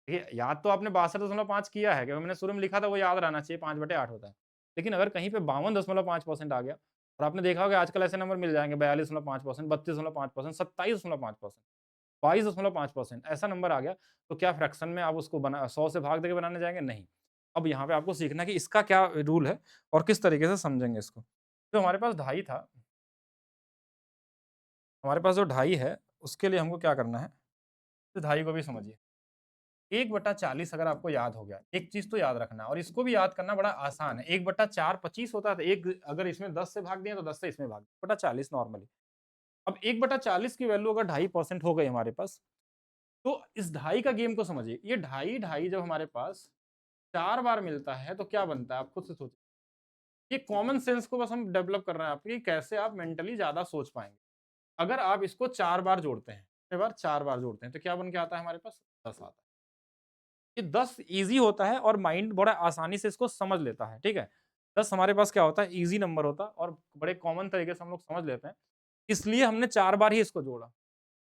देखिए याद तो आपने 62.5 किया है, क्योंकि मैंने शुरू में लिखा था वो याद रहना चाहिए 5/8 होता है। लेकिन अगर कहीं पे 52.5% आ गया और आपने देखा होगा आजकल ऐसे नंबर मिल जाएँगे 42.5%, 32.5%, 27.5%। 22.5% ऐसा नंबर आ गया, तो क्या फ्रैक्शन में आप उसको बना 100 से भाग देके बनाने जाएँगे? नहीं। अब यहाँ पे आपको सीखना है कि इसका क्या रूल है और किस तरीके से समझेंगे इसको। जो हमारे पास ढाई था, हमारे पास जो ढाई है, उसके लिए हमको क्या करना है, तो ढाई को भी समझिए। 1/40 अगर आपको याद हो गया, एक चीज़ तो याद रखना और इसको भी याद करना बड़ा आसान है। 1/4 25 होता है, तो एक अगर इसमें 10 से भाग दिया तो 10 से इसमें भाग 1/40 नॉर्मली। अब 1/40 की वैल्यू अगर 2.5% हो गई हमारे पास, तो इस ढाई का गेम को समझिए। ये ढाई, ढाई जब हमारे पास 4 बार मिलता है तो क्या बनता है? आप खुद से सोचिए। ये कॉमन सेंस को बस हम डेवलप कर रहे हैं आपके, कैसे आप मेंटली ज़्यादा सोच पाएँगे। अगर आप इसको 4 बार जोड़ते हैं, कितने बार? 4 बार जोड़ते हैं, तो क्या बन के आता है हमारे पास? 10 आता है। ये 10 ईज़ी होता है और माइंड बड़ा आसानी से इसको समझ लेता है, ठीक है? 10 हमारे पास क्या होता है? ईज़ी नंबर होता है और बड़े कॉमन तरीके से हम लोग समझ लेते हैं। इसलिए हमने 4 बार ही इसको जोड़ा।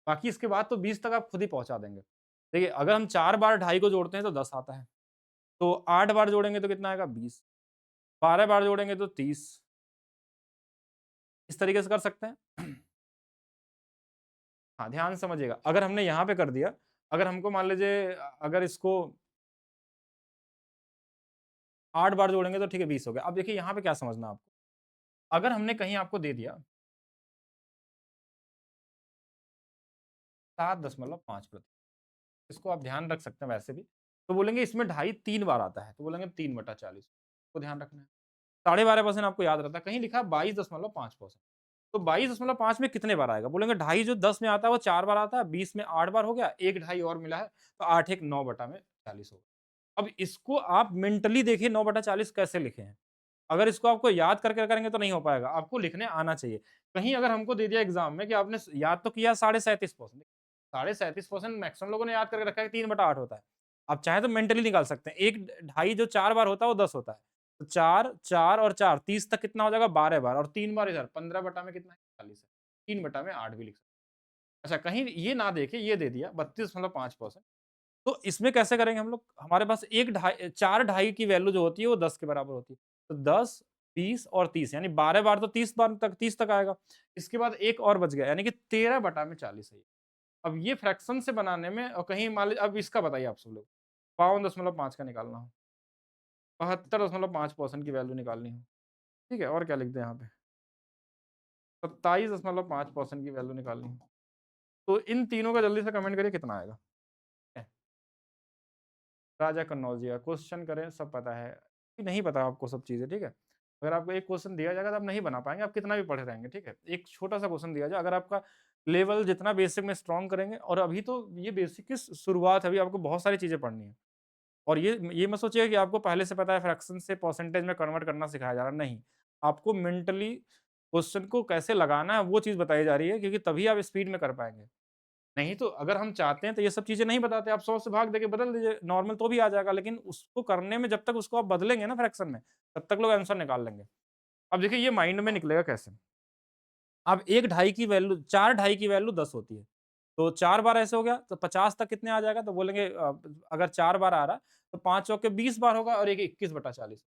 बाकी इसके बाद तो 20 तक आप खुद ही पहुँचा देंगे। देखिए, अगर हम 4 बार ढाई को जोड़ते हैं तो 10 आता है। तो 8 बार जोड़ेंगे तो कितना आएगा? 20। 12 बार जोड़ेंगे तो 30। इस तरीके से कर सकते हैं। हाँ, ध्यान से समझिएगा। अगर हमने यहाँ पे कर दिया, अगर हमको मान लीजिए अगर इसको 8 बार जोड़ेंगे तो ठीक है 20 हो गया। अब देखिए यहाँ पे क्या समझना है आपको। अगर हमने कहीं आपको दे दिया 7.5%, इसको आप ध्यान रख सकते हैं वैसे भी। तो बोलेंगे इसमें ढाई 3 बार आता है, तो बोलेंगे 3/40 को ध्यान रखना है। 12.5% आपको याद रहता है, कहीं लिखा है 22.5%। तो 22.5 में कितने बार आएगा? बोलेंगे ढाई जो 10 में आता है वो 4 बार आता है, 20 में 8 बार हो गया, 1 ढाई और मिला है, तो 8 एक 9/40 होगा। अब इसको आप मेंटली देखिए 9/40 कैसे लिखे हैं। अगर इसको आपको याद करके करेंगे तो नहीं हो पाएगा, आपको लिखने आना चाहिए। कहीं अगर हमको दे दिया एग्ज़ाम में कि आपने याद तो किया 37.5%, 37% मैक्सिमम लोगों ने याद करके रखा है कि 3/8 होता है। आप चाहें तो मेंटली निकाल सकते हैं। 1 ढाई जो 4 बार होता है वो 10 होता है। तो 4, 4 और 4 30 तक कितना हो जाएगा? 12 बार और 3 बार इधर 15 बटा में कितना है? 40 है। 3 बटा में 8 भी लिख सकते हैं। अच्छा कहीं ये ना देके ये दे दिया 32.5%, तो इसमें कैसे करेंगे हम लोग? हमारे पास 1 ढाई 4 ढाई की वैल्यू जो होती है वो 10 के बराबर होती है। तो 10, 20 और 30 यानी 12 बार तो 30 तक आएगा। इसके बाद एक और बच गया यानी कि 13 बटा में 40 है ये। अब ये फ्रैक्शन से बनाने में और कहीं मान लीजिए अब इसका बताइए आप सब लोग 52.5 का निकालना हो, 72.5% की वैल्यू निकालनी हो, ठीक है? और क्या लिख दें यहाँ पे? 27.5% की वैल्यू निकालनी हो। तो इन तीनों का जल्दी से कमेंट करिए कितना आएगा? राजा कन्नौजिया क्वेश्चन करें सब पता है। नहीं पता आपको सब चीज़ें, ठीक है? अगर आपको एक क्वेश्चन दिया जाएगा तो आप नहीं बना पाएँगे, आप कितना भी पढ़े रहेंगे, ठीक है? एक छोटा-सा क्वेश्चन दिया जाए, अगर आपका लेवल जितना बेसिक में स्ट्रॉन्ग करेंगे और अभी तो ये बेसिक की शुरुआत है, अभी आपको बहुत सारी चीज़ें पढ़नी है। और ये मत सोचिए कि आपको पहले से पता है फ्रैक्शन से परसेंटेज में कन्वर्ट करना सिखाया जा रहा है, नहीं। आपको मेंटली क्वेश्चन को कैसे लगाना है वो चीज़ बताई जा रही है क्योंकि तभी आप स्पीड में कर पाएँगे। नहीं तो अगर हम चाहते हैं तो ये सब चीज़ें नहीं बताते, आप 100 से भाग देके बदल दीजिए, नॉर्मल तो भी आ जाएगा, लेकिन उसको करने में जब तक उसको आप बदलेंगे ना फ्रैक्शन में, तब तक लोग आंसर निकाल लेंगे। अब देखिए ये माइंड में निकलेगा कैसे? अब 1 ढाई की वैल्यू 4 ढाई की वैल्यू 10 होती है। तो 4 बार ऐसे हो गया तो 50 तक कितने आ जाएगा? तो बोलेंगे अगर 4 बार आ रहा है तो 5 चौके 20 बार होगा और एक 21/40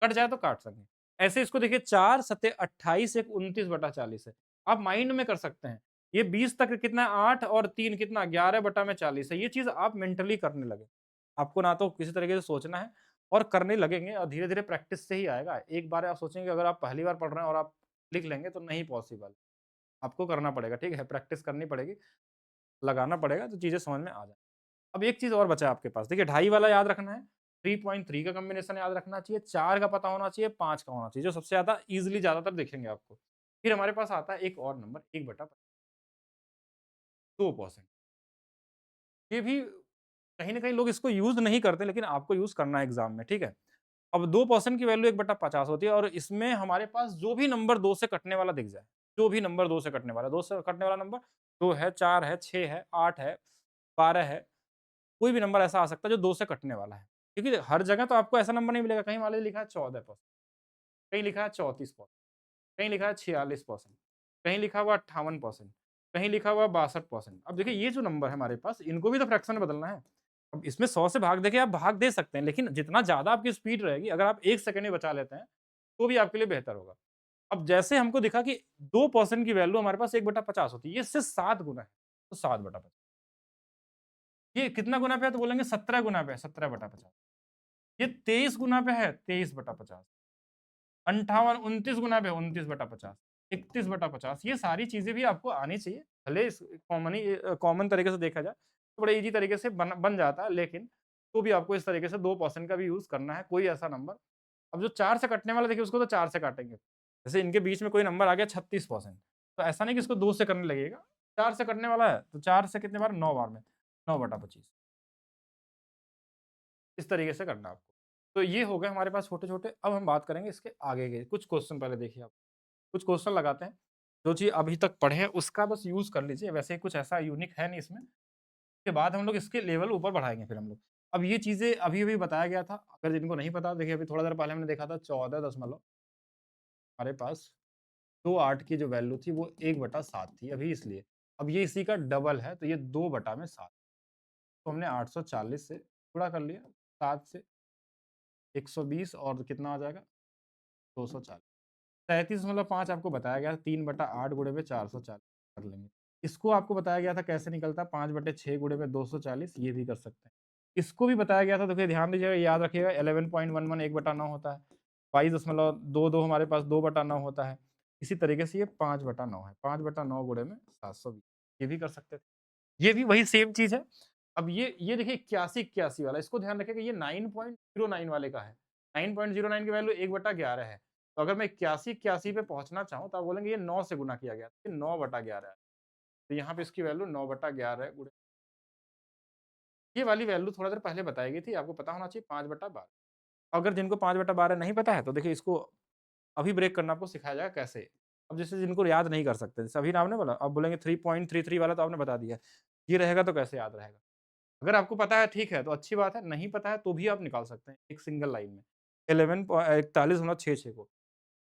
कट जाए तो काट सकें। ऐसे इसको देखिए 4 सत्ते 28 एक 29/40 है। आप माइंड में कर सकते हैं। ये 20 तक कितना 8 और 3 कितना 11/40 है। ये चीज़ आप मेंटली करने लगे। आपको ना तो किसी तरीके से सोचना है और करने लगेंगे और धीरे-धीरे प्रैक्टिस से ही आएगा। एक बार आप सोचेंगे अगर आप पहली बार पढ़ रहे हैं और आप लिख लेंगे तो नहीं पॉसिबल। आपको करना पड़ेगा, ठीक है? प्रैक्टिस करनी पड़ेगी, लगाना पड़ेगा तो चीज़ें समझ में आ जाए। अब एक चीज़ और बचा है आपके पास, देखिए ढाई वाला याद रखना है, 3.3 का कॉम्बिनेशन याद रखना चाहिए, 4 का पता होना चाहिए, 5 का होना चाहिए, जो सबसे ज़्यादा ईज़िली ज़्यादातर दिखेंगे आपको। फिर हमारे पास आता है एक और नंबर 1/2%। ये भी कहीं न कहीं लोग इसको यूज़ नहीं करते, लेकिन आपको यूज़ करना है एग्ज़ाम में, ठीक है? अब 2% की वैल्यू 1/50 होती है और इसमें हमारे पास जो भी नंबर 2 से कटने वाला दिख जाए, जो भी नंबर 2 से कटने वाला है, 2 से कटने वाला नंबर 2 है, 4 है, 6 है, 8 है, 12 है, कोई भी नंबर ऐसा आ सकता है जो 2 से कटने वाला है। क्योंकि हर जगह तो आपको ऐसा नंबर नहीं मिलेगा, कहीं मान लीजिए लिखा है 14%, कहीं लिखा है 34%, कहीं लिखा है 46%, कहीं लिखा हुआ 58%, कहीं लिखा हुआ 62%। अब देखिए ये जो नंबर है हमारे पास, इनको भी तो फ्रैक्शन में बदलना है। अब इसमें 100 से भाग देके आप भाग दे सकते हैं, लेकिन जितना ज़्यादा आपकी स्पीड रहेगी, अगर आप 1 सेकंड में बचा लेते हैं, तो भी आपके लिए बेहतर होगा। अब जैसे हमको दिखा कि 2% की वैल्यू हमारे पास 1/50 होती है, ये इससे 7 गुना है, तो 7/50। ये कितना गुना पे है? तो बोलेंगे 17 गुना पे है, 17/50। ये 23 गुना पे है, 23/50। 58 29 गुना पे है, 29/50। 31/50। ये सारी चीज़ें भी आपको आनी चाहिए। भले इस कॉमन तरीके से देखा जाए, तो बड़े ईज़ी तरीके से बन बन जाता है, लेकिन तो भी आपको इस तरीके से 2% का भी यूज़ करना है, कोई ऐसा नंबर। अब जो 4 से कटने वाला देखिए उसको तो 4 से काटेंगे। जैसे इनके बीच में कोई नंबर आ गया 36%, तो ऐसा नहीं कि इसको 2 से करने लगिएगा, 4 से कटने वाला है, तो 4 से कितने बार? 9 बार में, 9/25। इस तरीके से करना है आपको। तो ये हो गए हमारे पास छोटे-छोटे, अब हम बात करेंगे इसके आगे के। कुछ क्वेश्चन पहले देखिए आप। कुछ क्वेश्चन लगाते हैं, जो चीज़ अभी तक पढ़े हैं उसका बस यूज़ कर लीजिए, वैसे कुछ ऐसा यूनिक है नहीं इसमें। उसके बाद हम लोग इसके लेवल ऊपर बढ़ाएँगे फिर हम लोग। अब ये चीज़ें अभी-अभी बताया गया था, अगर जिनको नहीं पता देखिए अभी थोड़ा देर पहले हमने देखा था 14 हमारे पास 2/8 की जो वैल्यू थी वो 1/7 थी अभी इसलिए। अब ये इसी का डबल है तो ये 2/7, तो हमने 840 से गुणा कर लिया, 7 से 120 और कितना आ जाएगा 240। 33.5 आपको बताया गया था 3/8 गुणे में 440 कर लेंगे। इसको आपको बताया गया था कैसे निकलता है 5/6 गुणे में 240, ये भी कर सकते हैं। इसको भी बताया गया था, देखिए ध्यान दीजिएगा, याद रखिएगा 11.11 1/9 होता है। 22.22 हमारे पास 2/9 होता है। इसी तरीके से ये 5/9 है। 5/9 गुणे में 720, ये भी कर सकते थे। ये भी वही सेम चीज़ है। अब ये देखिए 81-81 वाला, इसको ध्यान रखिएगा, ये 9.09 वाले का है। 9.09 की वैल्यू 1/11 है। तो अगर मैं 81-81 पे पहुँचना चाहूँ तो आप बोलेंगे ये 9 से गुणा किया गया, ये 9/11 है। तो यहाँ पे इसकी वैल्यू 9/11 गुणे, ये वाली वैल्यू थोड़ा देर पहले बताई गई थी, आपको पता होना चाहिए 5/12। अगर जिनको 5/12 नहीं पता है तो देखिए इसको अभी ब्रेक करना आपको सिखाया जाएगा कैसे। अब जैसे जिनको याद नहीं कर सकते, जैसे अभी आपने बोला, अब बोलेंगे 3.33 वाला तो आपने बता दिया। ये रहेगा तो कैसे याद रहेगा? अगर आपको पता है ठीक है, तो अच्छी बात है, नहीं पता है तो भी आप निकाल सकते हैं एक सिंगल लाइन में। 41.66 को,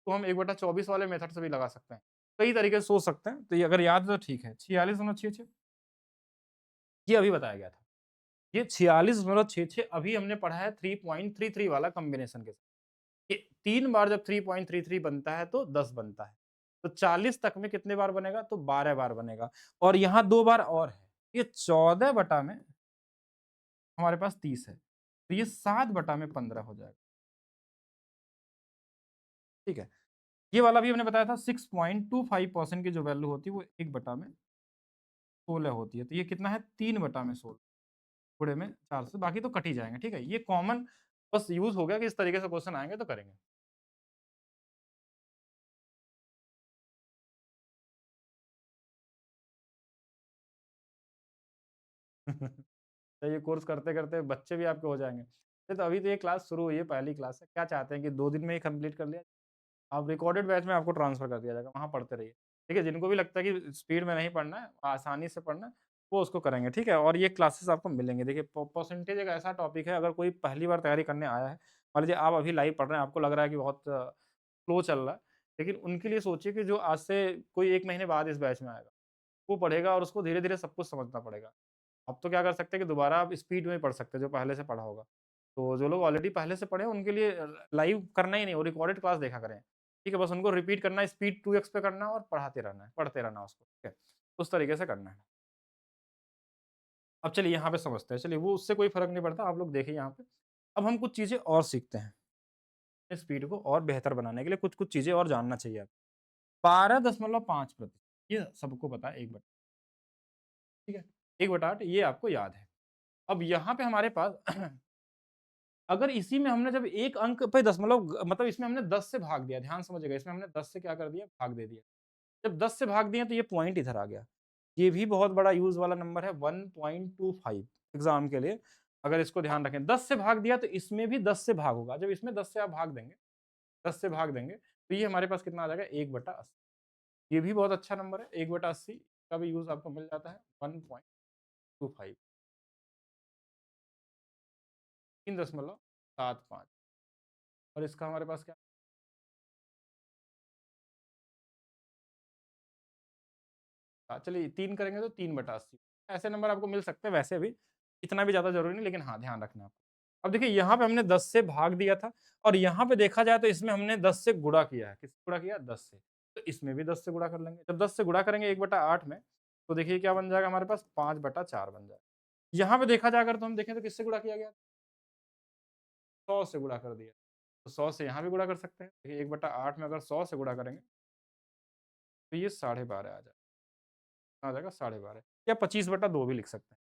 तो हम 1/24 वाले मेथड से भी लगा सकते हैं। कई तरीके से सोच सकते हैं, तो ये अगर याद है तो ठीक है। 46.66 ये अभी बताया गया था। ये 46.66 अभी हमने पढ़ा है 3.33 वाला कॉम्बिनेशन के साथ। ये 3 बार जब 3.33 बनता है तो 10 बनता है। तो 40 तक में कितने बार बनेगा? तो 12 बार बनेगा और यहाँ 2 बार और है। ये 14 बटा में हमारे पास 30 है। तो ये 7 बटा में 15 हो जाएगा। ठीक है? ये वाला भी हमने बताया था 6.25% की जो वैल्यू होती है वो 1 बटा में 16 होती है। तो ये कितना है? 3 बटा में 16 गुणे में 4 से, बाकी तो कट ही जाएँगे, ठीक है? ये कॉमन बस यूज़ हो गया कि इस तरीके से क्वेश्चन आएँगे तो करेंगे। तो ये कोर्स करते-करते बच्चे भी आपके हो जाएँगे। तो अभी तो ये क्लास शुरू हुई है, पहली क्लास है। क्या चाहते हैं कि 2 दिन में ही कंप्लीट कर लिया? अब रिकॉर्डेड बैच में आपको ट्रांसफ़र कर दिया जाएगा, वहाँ पढ़ते रहिए। ठीक है? जिनको भी लगता है कि स्पीड में नहीं पढ़ना है, आसानी से पढ़ना है, वो उसको करेंगे, ठीक है? और ये क्लासेस आपको मिलेंगे। देखिए परसेंटेज एक ऐसा टॉपिक है, अगर कोई पहली बार तैयारी करने आया है, मान लीजिए आप अभी लाइव पढ़ रहे हैं, आपको लग रहा है कि बहुत स्लो चल रहा है, लेकिन उनके लिए सोचिए कि जो आज से कोई 1 महीने बाद इस बैच में आएगा, वो पढ़ेगा और उसको धीरे-धीरे सब कुछ समझना पड़ेगा। अब तो क्या कर सकते हैं कि दोबारा आप स्पीड में पढ़ सकते हैं, जो पहले से पढ़ा होगा। तो जो लोग ऑलरेडी पहले से पढ़े हैं, उनके लिए लाइव करना ही नहीं, वो रिकॉर्डेड क्लास देखा करें। ठीक है? बस उनको रिपीट करना है, स्पीड 2x पे करना है और पढ़ाते रहना है, पढ़ते रहना उसको, ठीक है? उस तरीके से करना है। अब चलिए यहाँ पे समझते हैं, चलिए वो उससे कोई फ़र्क नहीं पड़ता, आप लोग देखिए यहाँ पे। अब हम कुछ चीज़ें और सीखते हैं, स्पीड को और बेहतर बनाने के लिए कुछ-कुछ चीज़ें और जानना चाहिए आपको। 12.5% ये सबको पता है 1/8, ठीक है? 1/8 ये आपको याद है। अब यहाँ पे हमारे पास अगर इसी में हमने जब 1 अंक पे दशमलव मतलब इसमें हमने 10 से भाग दिया, ध्यान समझिएगा, इसमें हमने 10 से क्या कर दिया, भाग दे दिया। जब 10 से भाग दिया तो ये पॉइंट इधर आ गया। ये भी बहुत बड़ा यूज़ वाला नंबर है 1.25 एग्ज़ाम के लिए, अगर इसको ध्यान रखें। 10 से भाग दिया तो इसमें भी 10 से भाग होगा। जब इसमें 10 से आप भाग देंगे, 10 से भाग देंगे, तो ये हमारे पास कितना आ जाएगा 1/80। ये भी बहुत अच्छा नंबर है, 1/80 का भी यूज़ आपको मिल जाता है 1.25, 3.75 और इसका हमारे पास क्या, चलिए 3 करेंगे तो 3/80। ऐसे नंबर आपको मिल सकते हैं वैसे भी, इतना भी ज़्यादा ज़रूरी नहीं, लेकिन हाँ, ध्यान रखना आपको। अब देखिए यहाँ पे हमने 10 से भाग दिया था और यहाँ पे देखा जाए तो इसमें हमने 10 से गुणा किया है। किससे गुणा किया? 10 से। तो इसमें भी 10 से गुणा कर लेंगे। जब 10 से गुणा करेंगे 1/8 में, तो देखिए क्या बन जाएगा हमारे पास 5/4 बन जाएगा। यहाँ पे देखा जाए अगर तो हम देखें तो किससे गुणा किया गया? 100 से गुणा कर दिया। तो 100 से यहाँ भी गुणा कर सकते हैं। देखिए 1/8 में अगर 100 से गुणा करेंगे, तो ये 12.5 आ जाएगा। आ जाएगा 12.5 या 25/2 भी लिख सकते हैं।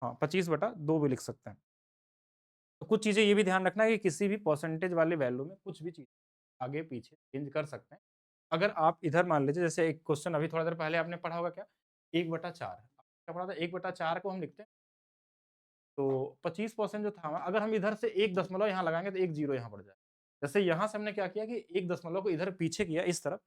हाँ, 25/2 भी लिख सकते हैं। तो कुछ चीज़ें ये भी ध्यान रखना है कि किसी भी परसेंटेज वाले वैल्यू में कुछ भी चीज़ आगे-पीछे चेंज कर सकते हैं। अगर आप इधर मान लीजिए जैसे एक क्वेश्चन अभी थोड़ा देर पहले आपने पढ़ा होगा क्या? 1/4 क्या पढ़ा था? 1/4 को हम लिखते हैं, तो 25% जो था, अगर हम इधर से 1 दशमलव यहाँ लगाएँगे तो 1 ज़ीरो यहाँ बढ़ जाएगा। जैसे यहाँ से हमने क्या किया कि 1 दशमलव को इधर पीछे किया इस तरफ,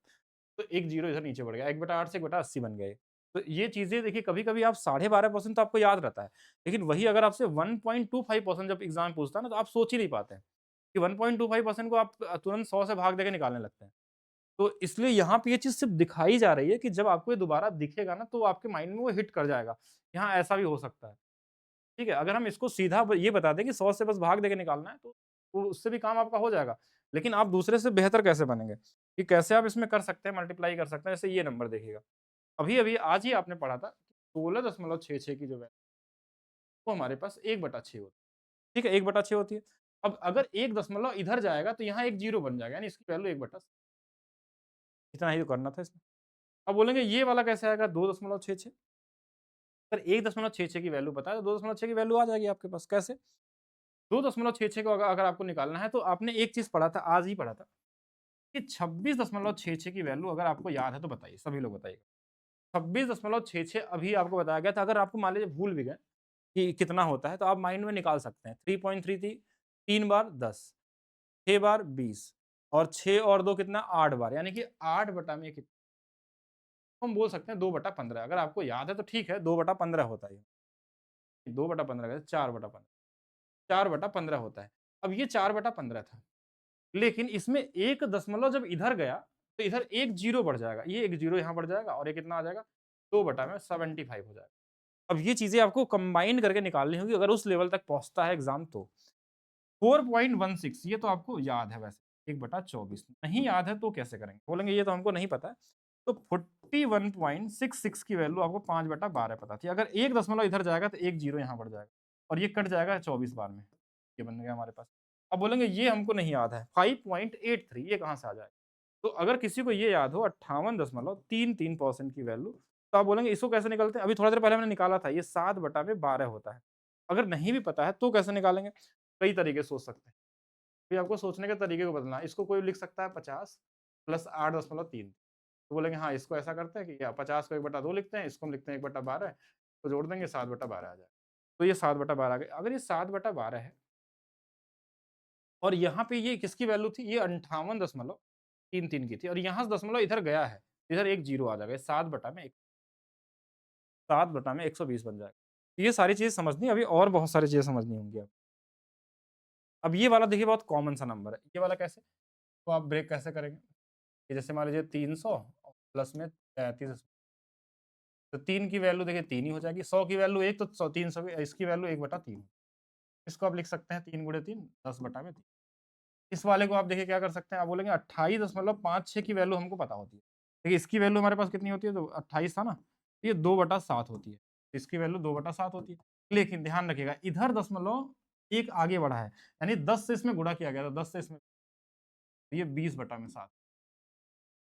तो 1 ज़ीरो इधर नीचे बढ़ गया। 1/8 से 1/80 बन गया ये। तो ये चीज़ें देखिए कभी-कभी आप 12.5% तो आपको याद रहता है। लेकिन वही अगर आपसे 1.25% जब एग्ज़ाम पूछता है ना, तो आप सोच ही नहीं पाते हैं कि 1.25% को आप तुरंत 100 से भाग देके निकालने लगते हैं। तो इसलिए यहाँ पे ये चीज़ सिर्फ़ दिखाई जा रही है कि जब आपको ये दोबारा दिखेगा ना, तो आपके माइंड में वो हिट कर जाएगा। यहाँ ऐसा भी हो सकता है। ठीक है? अगर हम इसको सीधा ब ये बता दें कि 100 से बस भाग देके निकालना है, तो वो उससे भी काम आपका हो जाएगा। लेकिन आप दूसरे से बेहतर कैसे बनेंगे? कि कैसे आप इसमें कर सकते हैं, मल्टीप्लाई कर सकते हैं, जैसे ये नंबर देखिएगा। अभी-अभी आज ही आपने पढ़ा था 16.66 की जो वैल्यू, वो हमारे पास 1/6 होती है। ठीक है? 1/6 होती है। अब अगर 1 दशमलव इधर जाएगा तो यहाँ एक ज़ीरो बन जाएगा, यानी इसकी वैल्यू 1/6, इतना ही तो करना था इसमें। अब बोलेंगे ये वाला कैसे आएगा 2.66? अगर 1.66 की वैल्यू पता है तो 2.6 की वैल्यू आ जाएगी आपके पास। कैसे? 2.66 को अगर अगर आपको निकालना है तो आपने एक चीज़ पढ़ा था, आज ही पढ़ा था कि 26.66 की वैल्यू अगर आपको याद है तो बताइए, सभी लोग बताइएगा। 26.66 अभी आपको बताया गया था, अगर आपको मान लीजिए भूल भी गए कि कितना होता है, तो आप माइंड में निकाल सकते हैं। 3.33 3 बार 10, 6 बार 20 और 6 और 2 कितना 8 बार, यानी कि 8 बटा में कितना, हम बोल सकते हैं 2/15। अगर आपको याद है तो ठीक है, 2/15 होता है ये। 2/15 कैसे 4/15, 4/15 होता है। अब ये 4/15 था, लेकिन इसमें 1 दशमलव जब इधर गया, तो इधर 1 ज़ीरो बढ़ जाएगा। ये 1 ज़ीरो यहाँ बढ़ जाएगा और ये कितना आ जाएगा 2/75 हो जाएगा। अब ये चीज़ें आपको कंबाइन करके निकालनी होगी, अगर उस लेवल तक पहुँचता है एग्ज़ाम तो। 4.16 ये तो आपको याद है वैसे, 1/24 नहीं याद है तो कैसे करेंगे? बोलेंगे ये तो हमको नहीं पता है। तो 41.66 की वैल्यू आपको 5/12 पता थी। अगर 1 दशमलव इधर जाएगा तो 1 ज़ीरो यहाँ बढ़ जाएगा और ये कट जाएगा 24 बार में। ये बन गया हमारे पास। अब बोलेंगे ये हमको नहीं याद है, 5.83 ये कहाँ से आ जाएगा? तो अगर किसी को ये याद हो 58.33% की वैल्यू, तो आप बोलेंगे इसको कैसे निकालते हैं? अभी थोड़ा देर पहले हमने निकाला था, ये 7/12 होता है। अगर नहीं भी पता है तो कैसे निकालेंगे? कई तरीके से सोच सकते हैं। फिर आपको सोचने के तरीके को बदलना है। इसको कोई लिख सकता है 50 प्लस 8.3, तो बोलेंगे हाँ, इसको ऐसा करते हैं कि या 50 को 1/2 लिखते हैं, इसको हम लिखते हैं 1/12, तो जोड़ देंगे 7/12 आ जाएगा। तो ये 7/12 आ गया। अगर ये 7/12 है और यहाँ पे ये किसकी वैल्यू थी? ये 58.33 की थी और यहाँ से दशमलव इधर गया है, इधर एक जीरो आ जाएगा। 7/में 120 बन जाएगा। तो ये सारी चीज़ें समझनी है, अभी और बहुत सारी चीज़ें समझनी होंगी अब। अब ये वाला देखिए बहुत कॉमन सा नंबर है। ये वाला कैसे? तो आप ब्रेक कैसे करेंगे? कि जैसे मान लीजिए 300 प्लस में 33, तो 3 की वैल्यू देखिए 3 ही हो जाएगी। 100 की वैल्यू 1, तो 100 300 की इसकी वैल्यू 1/3। इसको आप लिख सकते हैं 3 गुणे 3 10/3। इस वाले को आप देखिए क्या कर सकते हैं, आप बोलेंगे 28.56 की वैल्यू हमको पता होती है। देखिए इसकी वैल्यू हमारे पास कितनी होती है, तो 28 था ना, तो ये 2/7 होती है। इसकी वैल्यू 2/7 होती है। लेकिन ध्यान रखिएगा इधर दशमलव 1 आगे बढ़ा है, यानी 10 से इसमें गुणा किया गया था, 10 से इसमें, तो ये 20/7।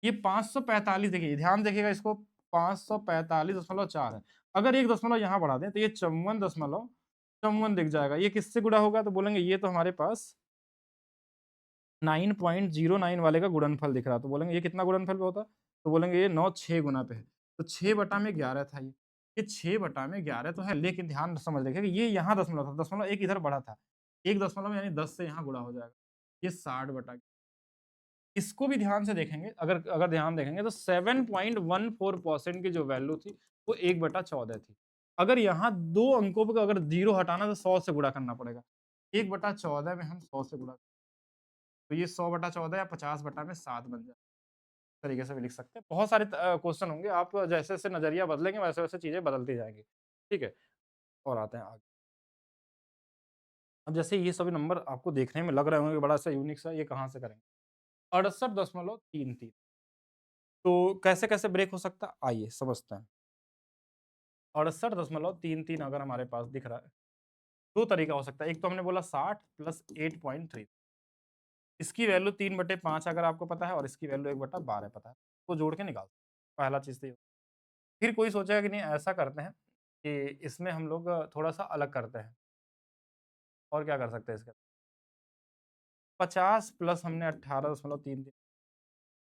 ये 545, देखिए ध्यान देखिएगा इसको, 545.4 है। अगर एक दशमलव यहाँ बढ़ा दें तो ये 54.54 दिख जाएगा। ये किससे गुणा होगा, तो बोलेंगे ये तो हमारे पास 9.09 वाले का गुणनफल दिख रहा है, तो बोलेंगे ये कितना गुणनफल पे होता? तो बोलेंगे ये 9 6 गुना पे है। तो 6/11 था ये। ये 6/11 तो है, लेकिन ध्यान समझ देखिए कि ये यहाँ दशमलव था, दशमलव 1 इधर बढ़ा था। 1 दशमलव यानी 10 से यहाँ गुणा हो जाएगा। ये 60 इसको भी ध्यान से देखेंगे, अगर अगर ध्यान देखेंगे तो 7.14% की जो वैल्यू थी, वो 1/14 थी। अगर यहाँ 2 अंकों पे अगर 0 हटाना है तो 100 से गुणा करना पड़ेगा। 1/14 में हम 100 से गुणा, तो ये 100/14 या 50/7 बन जाए। इस तरीके से भी लिख सकते हैं। बहुत सारे क्वेश्चन होंगे, आप जैसे-जैसे नज़रिया बदलेंगे वैसे-वैसे चीज़ें बदलती जाएँगी। ठीक है? और आते हैं आगे। अब जैसे ये सभी नंबर आपको देखने में लग रहे होंगे बड़ा सा यूनिक सा, ये कहाँ से करेंगे? 68.33, तो कैसे-कैसे ब्रेक हो सकता है? आइए समझते हैं। 68.33 अगर हमारे पास दिख रहा है, 2 तरीका हो सकता है। एक तो हमने बोला 60 प्लस 8.3, इसकी वैल्यू 3/5 अगर आपको पता है और इसकी वैल्यू 1/12 पता है, तो जोड़ के निकाल, पहला चीज़ तो ये। फिर कोई सोचेगा कि नहीं ऐसा करते हैं कि इसमें हम लोग थोड़ा-सा अलग करते हैं, और क्या कर सकते हैं इसके, 50 प्लस हमने 18.33,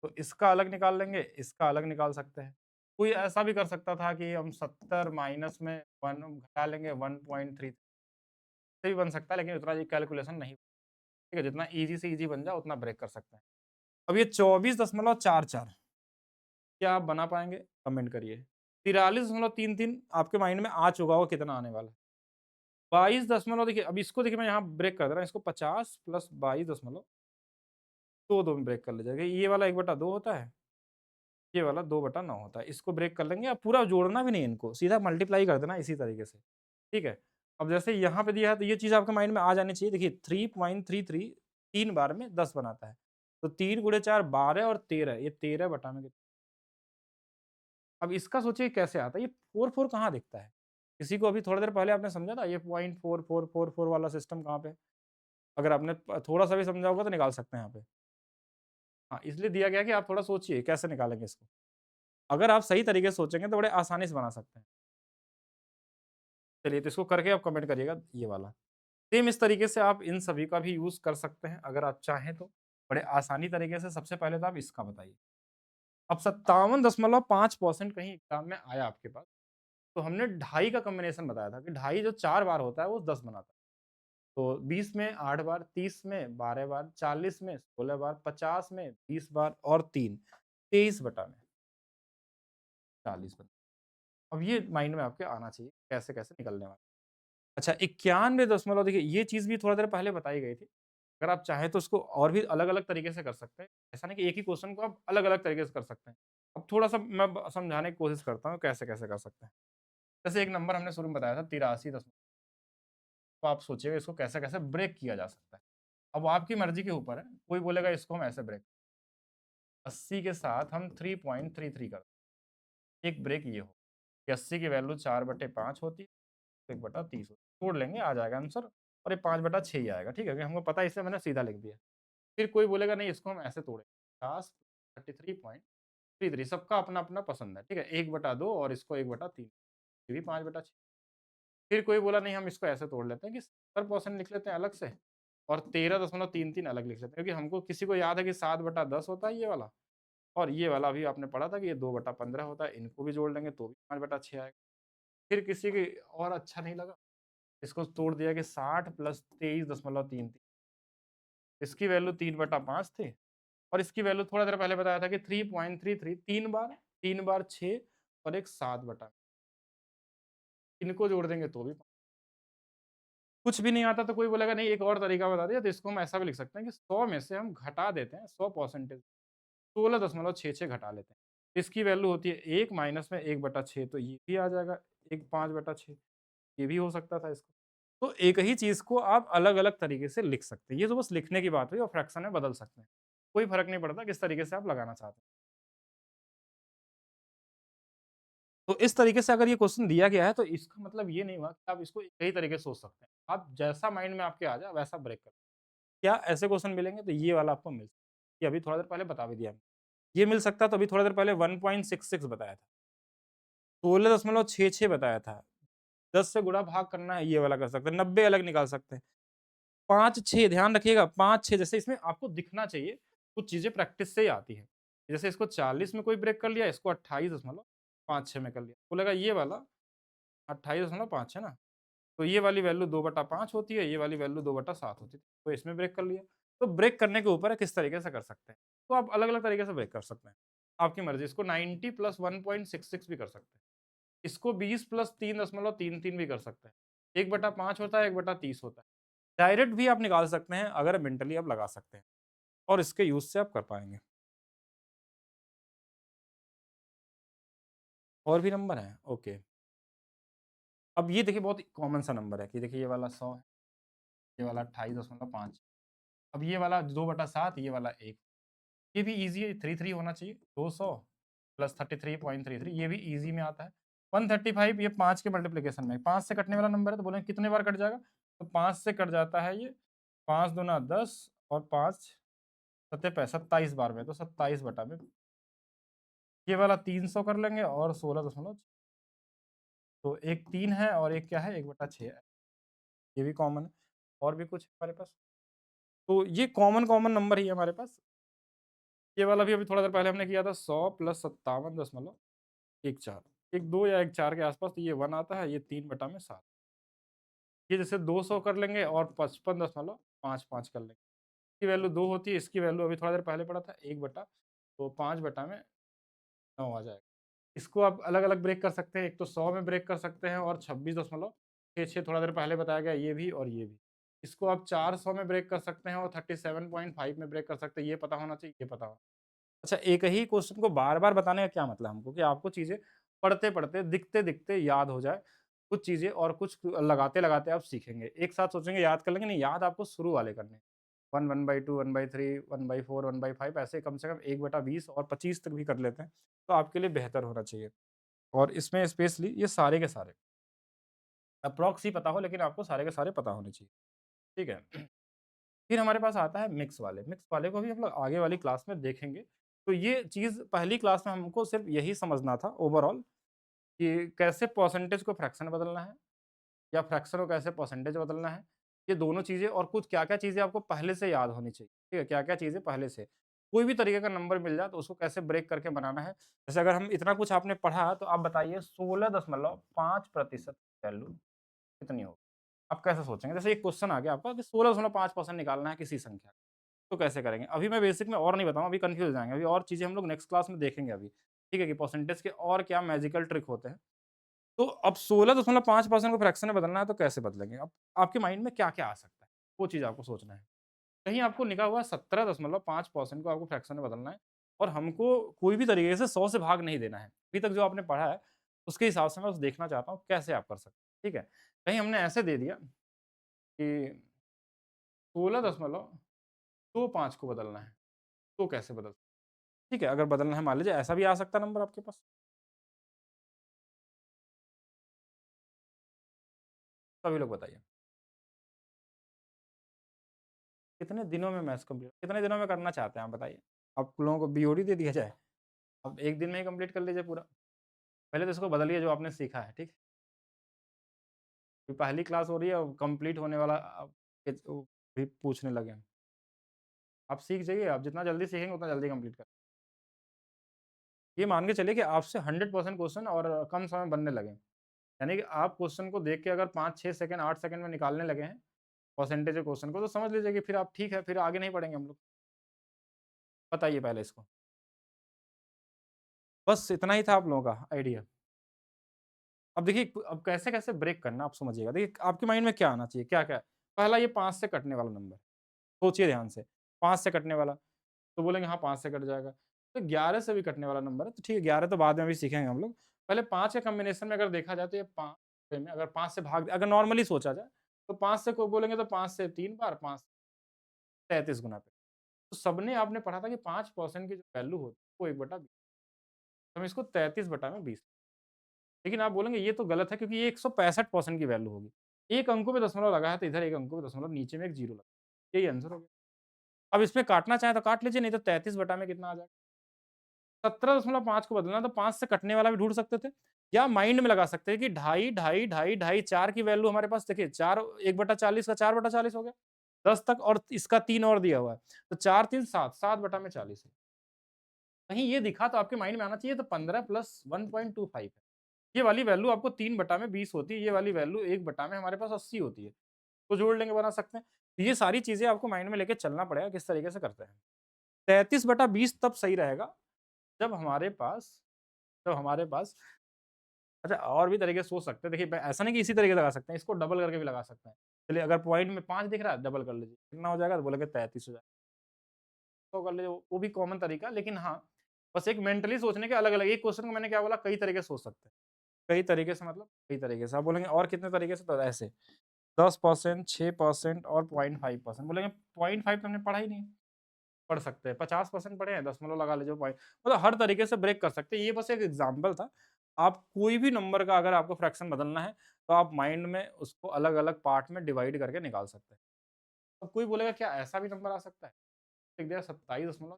तो इसका अलग निकाल लेंगे, इसका अलग निकाल सकते हैं। कोई ऐसा भी कर सकता था कि हम 70 माइनस में 1 घटा लेंगे 1.3, से भी बन सकता है, लेकिन उतना ये कैलकुलेशन नहीं, ठीक है? जितना ईज़ी से ईज़ी बन जाए उतना ब्रेक कर सकते हैं। अब ये 24.44 क्या आप बना पाएँगे? कमेंट करिए। 43.33 आपके माइंड में आ चुका होगा कितना आने वाला है। 22 दशमलव, देखिए अब इसको देखिए मैं यहाँ ब्रेक कर दे रहा हूँ, इसको 50 प्लस 22.22 में ब्रेक कर लीजिएगा। ये वाला 1/2 होता है, ये वाला 2/9 होता है। इसको ब्रेक कर लेंगे, अब पूरा जोड़ना भी नहीं है इनको, सीधा मल्टीप्लाई कर देना इसी तरीके से, ठीक है? अब जैसे यहाँ पे दिया है तो ये चीज़ आपके माइंड में आ जानी चाहिए। देखिए 3.33 3 बार में 10 बनाता है। तो 3 गुणे 4 12 और 13, ये 13 बटा में, अब इसका सोचिए कैसे आता है? ये 4 कहाँ दिखता है? किसी को अभी थोड़ी देर पहले आपने समझा था ये 0.4444 वाला सिस्टम कहाँ पे है? अगर आपने थोड़ा-सा भी समझा होगा तो निकाल सकते हैं यहाँ पे। हाँ, इसलिए दिया गया है कि आप थोड़ा सोचिए कैसे निकालेंगे इसको। अगर आप सही तरीके से सोचेंगे तो बड़े आसानी से बना सकते हैं। चलिए तो इसको करके आप कमेंट करिएगा ये वाला। सेम इस तरीके से आप इन सभी का भी यूज़ कर सकते हैं अगर आप चाहें तो। बड़े आसानी तरीके से सबसे पहले तो आप इसका बताइए। अब 57.5% कहीं एग्ज़ाम में आया आपके पास, तो हमने ढाई का कॉम्बिनेशन बताया था कि ढाई जो 4 बार होता है वो 10 बनाता है। तो 20 में 8 बार, 30 में 12 बार, 40 में 16 बार, 50 में 20 बार और 3 23 बटा में 40 बटा। अब ये माइंड में आपके आना चाहिए कैसे-कैसे निकलने वाला है। अच्छा 91 दशमलव, देखिए ये चीज़ भी थोड़ा देर पहले बताई गई थी। अगर आप चाहें तो उसको और भी अलग-अलग तरीके से कर सकते हैं। ऐसा नहीं कि एक ही क्वेश्चन को आप अलग-अलग तरीके से कर सकते हैं। अब थोड़ा-सा मैं समझाने की कोशिश करता हूँ कैसे-कैसे कर सकते हैं। जैसे एक नंबर हमने शुरू में बताया था 83 दशमलव, तो आप सोचिएगा इसको कैसे-कैसे ब्रेक किया जा सकता है। अब आपकी मर्ज़ी के ऊपर है, कोई बोलेगा इसको हम ऐसे ब्रेक, 80 के साथ हम 3.33 कर, एक ब्रेक ये हो कि 80 की वैल्यू 4/5 होती है, 1/30 होती है। तोड़ लेंगे आ जाएगा आंसर, और ये 5/6 ही आएगा, ठीक है? क्योंकि हमको पता है इसलिए मैंने सीधा लिख दिया। फिर कोई बोलेगा नहीं इसको हम ऐसे तोड़ेंगे, 50 33.33, सबका अपना-अपना पसंद है, ठीक है? 1/2 और इसको 1/3, ये भी 5/6। फिर कोई बोला नहीं हम इसको ऐसे तोड़ लेते हैं कि 70% लिख लेते हैं अलग से और 13.33 अलग लिख लेते हैं, क्योंकि हमको किसी को याद है कि 7/10 होता है ये वाला, और ये वाला अभी आपने पढ़ा था कि ये 2/15 होता है, इनको भी जोड़ लेंगे तो भी 5/6 आएगा। फिर किसी की और अच्छा नहीं लगा, इसको तोड़ दिया कि 60 प्लस 23.33, इसकी वैल्यू 3/5 थी और इसकी वैल्यू थोड़ा देर पहले बताया था कि 3.33, 3 बार 6 और एक 7/, इनको जोड़ देंगे तो भी कुछ भी नहीं आता, तो कोई बोलेगा नहीं एक और तरीका बता दिया, तो इसको हम ऐसा भी लिख सकते हैं कि 100 में से हम घटा देते हैं 100%, 16.66 घटा लेते हैं। इसकी वैल्यू होती है 1 माइनस में 1/6, तो ये भी आ जाएगा 1 5/6, ये भी हो सकता था इसको। तो एक ही चीज़ को आप अलग-अलग तरीके से लिख सकते हैं। ये तो बस लिखने की बात हुई और फ्रैक्शन में बदल सकते हैं। कोई फ़र्क नहीं पड़ता किस तरीके से आप लगाना चाहते हैं। तो इस तरीके से अगर ये क्वेश्चन दिया गया है तो इसका मतलब ये नहीं हुआ कि आप इसको कई तरीके से सोच सकते हैं। आप जैसा माइंड में आपके आ जाए वैसा ब्रेक कर, क्या ऐसे क्वेश्चन मिलेंगे तो ये वाला आपको मिल सकता है। ये अभी थोड़ा देर पहले बता भी दिया। ये मिल सकता है तो अभी थोड़ा देर पहले 1.66 बताया था, 16.66 बताया था। 10 से गुणा भाग करना है ये वाला कर सकते हैं, 90 अलग निकाल सकते हैं। 5-6 ध्यान रखिएगा, 5-6 जैसे इसमें आपको दिखना चाहिए, कुछ चीज़ें प्रैक्टिस से ही आती हैं। जैसे इसको 40 में कोई ब्रेक कर लिया, इसको 28.56 में कर लिया। बोलेगा ये वाला 28.5 है ना? तो ये वाली वैल्यू 2/5 होती है, ये वाली वैल्यू 2/7 होती है। तो इसमें ब्रेक कर लिया। तो ब्रेक करने के ऊपर है किस तरीके से कर सकते हैं। तो आप अलग-अलग तरीके से ब्रेक कर सकते हैं। आपकी मर्ज़ी, इसको 90 प्लस 1.66 भी कर सकते हैं। इसको 20 प्लस 3.33 भी कर सकते हैं। 1/5 होता है, 1/30 होता है। डायरेक्ट भी आप निकाल सकते हैं अगर मेंटली आप लगा सकते हैं और इसके यूज़ से आप कर पाएँगे। और भी नंबर हैं? ओके। अब ये देखिए बहुत कॉमन सा नंबर है कि देखिए ये वाला 100 है, ये वाला 28.5, अब ये वाला 2/7, ये वाला 1। ये भी ईज़ी है, 3 होना चाहिए। 200 प्लस 33.33 ये भी ईज़ी में आता है। 135 ये 5 के मल्टीप्लिकेशन में, 5 से कटने वाला नंबर है तो बोलेंगे कितने बार कट जाएगा? तो 5 से कट जाता है ये, 5 दूना 10 और 5 सत्ते 27 बार में, तो 27 बटा में। ये वाला 300 कर लेंगे और 16 दशमलव, तो एक 3 है और एक क्या है 1/6 है। ये भी कॉमन है। और भी कुछ है हमारे पास? तो ये कॉमन नंबर ही है हमारे पास। ये वाला भी अभी थोड़ा देर पहले हमने किया था, 100 प्लस 57.14, एक 2 या एक 4 के आस-पास, तो ये 1 आता है, ये 3/7। ये जैसे 200 कर लेंगे और 55.55 कर लेंगे। इसकी वैल्यू 2 होती है, इसकी वैल्यू अभी थोड़ा देर पहले पढ़ा था 1 बटा, तो 5 बटा में 9 आ जाएगा। इसको आप अलग-अलग ब्रेक कर सकते हैं, एक तो 100 में ब्रेक कर सकते हैं और 26.66 थोड़ा देर पहले बताया गया, ये भी और ये भी। इसको आप 400 में ब्रेक कर सकते हैं और 37.5 में ब्रेक कर सकते हैं, ये पता होना चाहिए, ये पता होना। अच्छा, एक ही क्वेश्चन को बार-बार बताने का क्या मतलब हमको कि आपको चीज़ें पढ़ते-पढ़ते, दिखते-दिखते याद हो जाए, कुछ चीज़ें और कुछ लगाते-लगाते आप सीखेंगे। एक साथ सोचेंगे याद कर लेंगे, नहीं, याद आपको शुरू वाले करने हैं। 1, 1/2, 1/3, 1/4, 1/5 ऐसे कम से कम 1/20 और 25 तक भी कर लेते हैं, तो आपके लिए बेहतर होना चाहिए। और इसमें स्पेशली ये सारे के सारे, अप्रॉक्स ही पता हो लेकिन आपको सारे के सारे पता होने चाहिए, ठीक है? फिर हमारे पास आता है मिक्स वाले को भी हम लोग आगे वाली क्लास में देखेंगे। तो ये चीज़ पहली क्लास में हमको सिर्फ़ यही समझना था ओवरऑल कि कैसे परसेंटेज को फ्रैक्शन में बदलना है या फ्रैक्शन को कैसे परसेंटेज में बदलना है। ये दोनों चीज़ें और कुछ क्या-क्या चीज़ें आपको पहले से याद होनी चाहिए, ठीक है? क्या-क्या चीज़ें पहले से। कोई भी तरीके का नंबर मिल जाए तो उसको कैसे ब्रेक करके बनाना है। जैसे अगर हम इतना कुछ आपने पढ़ा तो आप बताइए 16.5% वैल्यू कितनी होगी? आप कैसे सोचेंगे? जैसे एक क्वेश्चन आ गया आपका कि 16.5% निकालना है किसी संख्या का। तो कैसे करेंगे? अभी मैं बेसिक में और नहीं बताऊँगा, अभी कन्फ्यूज़ हो जाएँगे, अभी और चीज़ें हम लोग नेक्स्ट क्लास में देखेंगे अभी, ठीक है? कि परसेंटेज के और क्या मैजिकल ट्रिक होते हैं। तो अब 16.5% को फ्रैक्शन में बदलना है तो कैसे बदलेंगे? अब आपके माइंड में क्या-क्या आ सकता है? वो चीज़ आपको सोचना है। कहीं आपको लिखा हुआ है 17.5% को आपको फ्रैक्शन में बदलना है और हमको कोई भी तरीके से 100 से भाग नहीं देना है। अभी तक जो आपने पढ़ा है, उसके हिसाब से मैं बस देखना चाहता हूँ कैसे आप कर सकते हैं, ठीक है? कहीं हमने ऐसे दे दिया कि 16.25 को बदलना है, तो कैसे बदल, ठीक है, अगर बदलना है मान लीजिए ऐसा भी आ सकता है नंबर आपके पास। सभी लोग बताइए, कितने दिनों में मैथ्स कंप्लीट, कितने दिनों में करना चाहते हैं आप बताइए? आप लोगों को बीओडी दे दिया जाए? अब 1 दिन में ही कंप्लीट कर लीजिए पूरा। पहले तो इसको बदलिए जो आपने सीखा है, ठीक है? ये पहली क्लास हो रही है और कंप्लीट होने वाला वो भी पूछने लगे हैं। आप सीख जाइए, आप जितना जल्दी सीखेंगे उतना जल्दी कंप्लीट कर ये मान के चलिए कि आपसे 100% क्वेश्चन और कम समय में बनने लगे। यानी कि आप क्वेश्चन को देख के अगर 5, 6 सेकंड, 8 सेकंड में निकालने लगे हैं, परसेंटेज ऑफ क्वेश्चन को, तो समझ लीजिए कि फिर आप ठीक है, फिर आगे नहीं पढ़ेंगे हम लोग। बताइए पहले इसको। बस इतना ही था आप लोगों का आइडिया। अब देखिए अब कैसे-कैसे ब्रेक करना आप समझिएगा। देखिए आपके माइंड में क्या आना चाहिए, क्या-क्या? पहला ये 5 से कटने वाला नंबर, सोचिए ध्यान से। 5 से कटने वाला, तो बोलेंगे हाँ 5 से कट जाएगा। तो 11 से भी कटने वाला नंबर है, तो ठीक है 11 तो बाद में भी सीखेंगे हम लोग। पहले 5 के कॉम्बिनेशन में अगर देखा जाए तो ये 5 में अगर 5 से भाग अगर नॉर्मली सोचा जाए, तो 5 से को बोलेंगे तो 5 से 3 बार, 5 33 गुना पे। तो सबने आपने पढ़ा था कि 5% की जो वैल्यू होती है वो 1/20, हम इसको 33 बटा में 20। लेकिन आप बोलेंगे ये तो गलत है क्योंकि ये 165% की वैल्यू होगी। 1 अंकों में दशमलव लगा है तो इधर 1 अंकों में दशमलव, नीचे में 1 जीरो लगा। यही आंसर हो गया। अब इसमें काटना चाहें तो काट लीजिए, नहीं तो 33 बटा में कितना आ जाएगा? 17.5 को बदलना तो 5 से कटने वाला भी ढूँढ सकते थे, या माइंड में लगा सकते हैं कि ढाई, ढाई, ढाई, ढाई, 4 की वैल्यू हमारे पास देखिए 4 1/40 का 4/40 हो गया। 10 तक और इसका 3 और दिया हुआ है। तो 4 3 7, 7 बटा में 40 है। कहीं ये दिखा तो आपके माइंड में आना चाहिए तो 15 प्लस 1.25 है। ये वाली वैल्यू आपको 3 बटा में 20 होती है, ये वाली वैल्यू 1 बटा में हमारे पास 80 होती है। तो जोड़ लेंगे, बना सकते हैं। तो ये सारी चीज़ें आपको माइंड में लेके चलना पड़ेगा किस तरीके से करते हैं। 33 बटा 20 तब सही रहेगा जब हमारे पास जब हमारे पास अच्छा और भी तरीके से सोच सकते हैं। देखिए ऐसा नहीं कि इसी तरीके से लगा सकते हैं, इसको डबल करके भी लगा सकते हैं। चलिए अगर पॉइंट में 5 दिख रहा है डबल कर लीजिए, कितना हो जाएगा? तो बोलेंगे 33 हो जाएगा। तो कर लीजिए, वो भी कॉमन तरीका है, लेकिन हाँ, बस एक मेंटली सोचने के अलग-अलग एक क्वेश्चन को मैंने क्या बोला कई तरीके से सोच सकते हैं। कई तरीके से मतलब कई तरीके से। आप बोलेंगे और कितने तरीके से? तो ऐसे 10%, 6% और 0.5% बोलेंगे 0.5 तो हमने पढ़ा ही नहीं है। पढ़ सकते हैं, 50% पढ़े हैं, दशमलव लगा लीजिए पॉइंट, मतलब हर तरीके से ब्रेक कर सकते हैं। ये बस एक एग्ज़ाम्पल था। आप कोई भी नंबर का अगर आपको फ्रैक्शन बदलना है, तो आप माइंड में उसको अलग-अलग पार्ट में डिवाइड करके निकाल सकते हैं। अब कोई बोलेगा क्या ऐसा भी नंबर आ सकता है? लिख दिया 27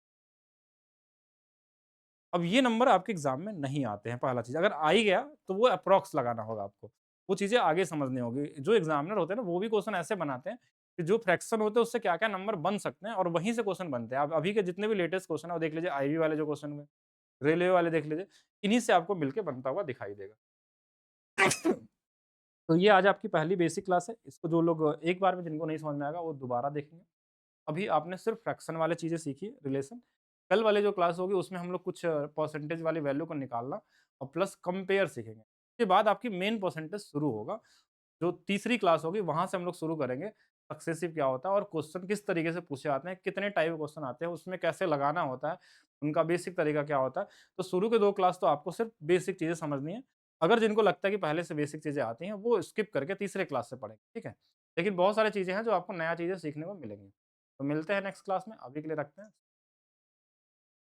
अब ये नंबर आपके एग्ज़ाम में नहीं आते हैं पहला चीज़। अगर आ ही गया तो वो अप्रॉक्स लगाना होगा आपको। वो चीज़ें आगे समझनी होगी। जो एग्ज़ामिनर होते हैं ना वो भी क्वेश्चन ऐसे बनाते हैं कि जो फ्रैक्शन होते हैं उससे क्या-क्या नंबर बन सकते हैं और वहीं से क्वेश्चन बनते हैं। आप अभी के जितने भी लेटेस्ट क्वेश्चन हैं वो देख लीजिए, आईबी वाले जो क्वेश्चन हुए, रेलवे वाले देख लीजिए, इन्हीं से आपको मिलके बनता हुआ दिखाई देगा। तो ये आज आपकी पहली बेसिक क्लास है। इसको जो लोग एक बार में जिनको नहीं समझ में आएगा वो दोबारा देखेंगे। अभी आपने सिर्फ फ्रैक्शन वाली चीज़ें सीखी रिलेशन। कल वाली जो क्लास होगी उसमें हम लोग कुछ परसेंटेज वाली वैल्यू को निकालना और प्लस कंपेयर सीखेंगे। उसके बाद आपकी मेन परसेंटेज शुरू होगा। जो तीसरी क्लास होगी वहाँ से हम लोग शुरू करेंगे, सक्सेसिव क्या होता है और क्वेश्चन किस तरीके से पूछे जाते हैं, कितने टाइप के क्वेश्चन आते हैं, उसमें कैसे लगाना होता है, उनका बेसिक तरीका क्या होता है। तो शुरू के 2 क्लास तो आपको सिर्फ बेसिक चीज़ें समझनी है। अगर जिनको लगता है कि पहले से बेसिक चीज़ें आती हैं, वो स्किप करके तीसरे क्लास से पढ़ेंगे, ठीक है? लेकिन बहुत सारी चीज़ें हैं जो आपको नया चीज़ें सीखने को मिलेंगी। तो मिलते हैं नेक्स्ट क्लास में, अभी के लिए रखते हैं।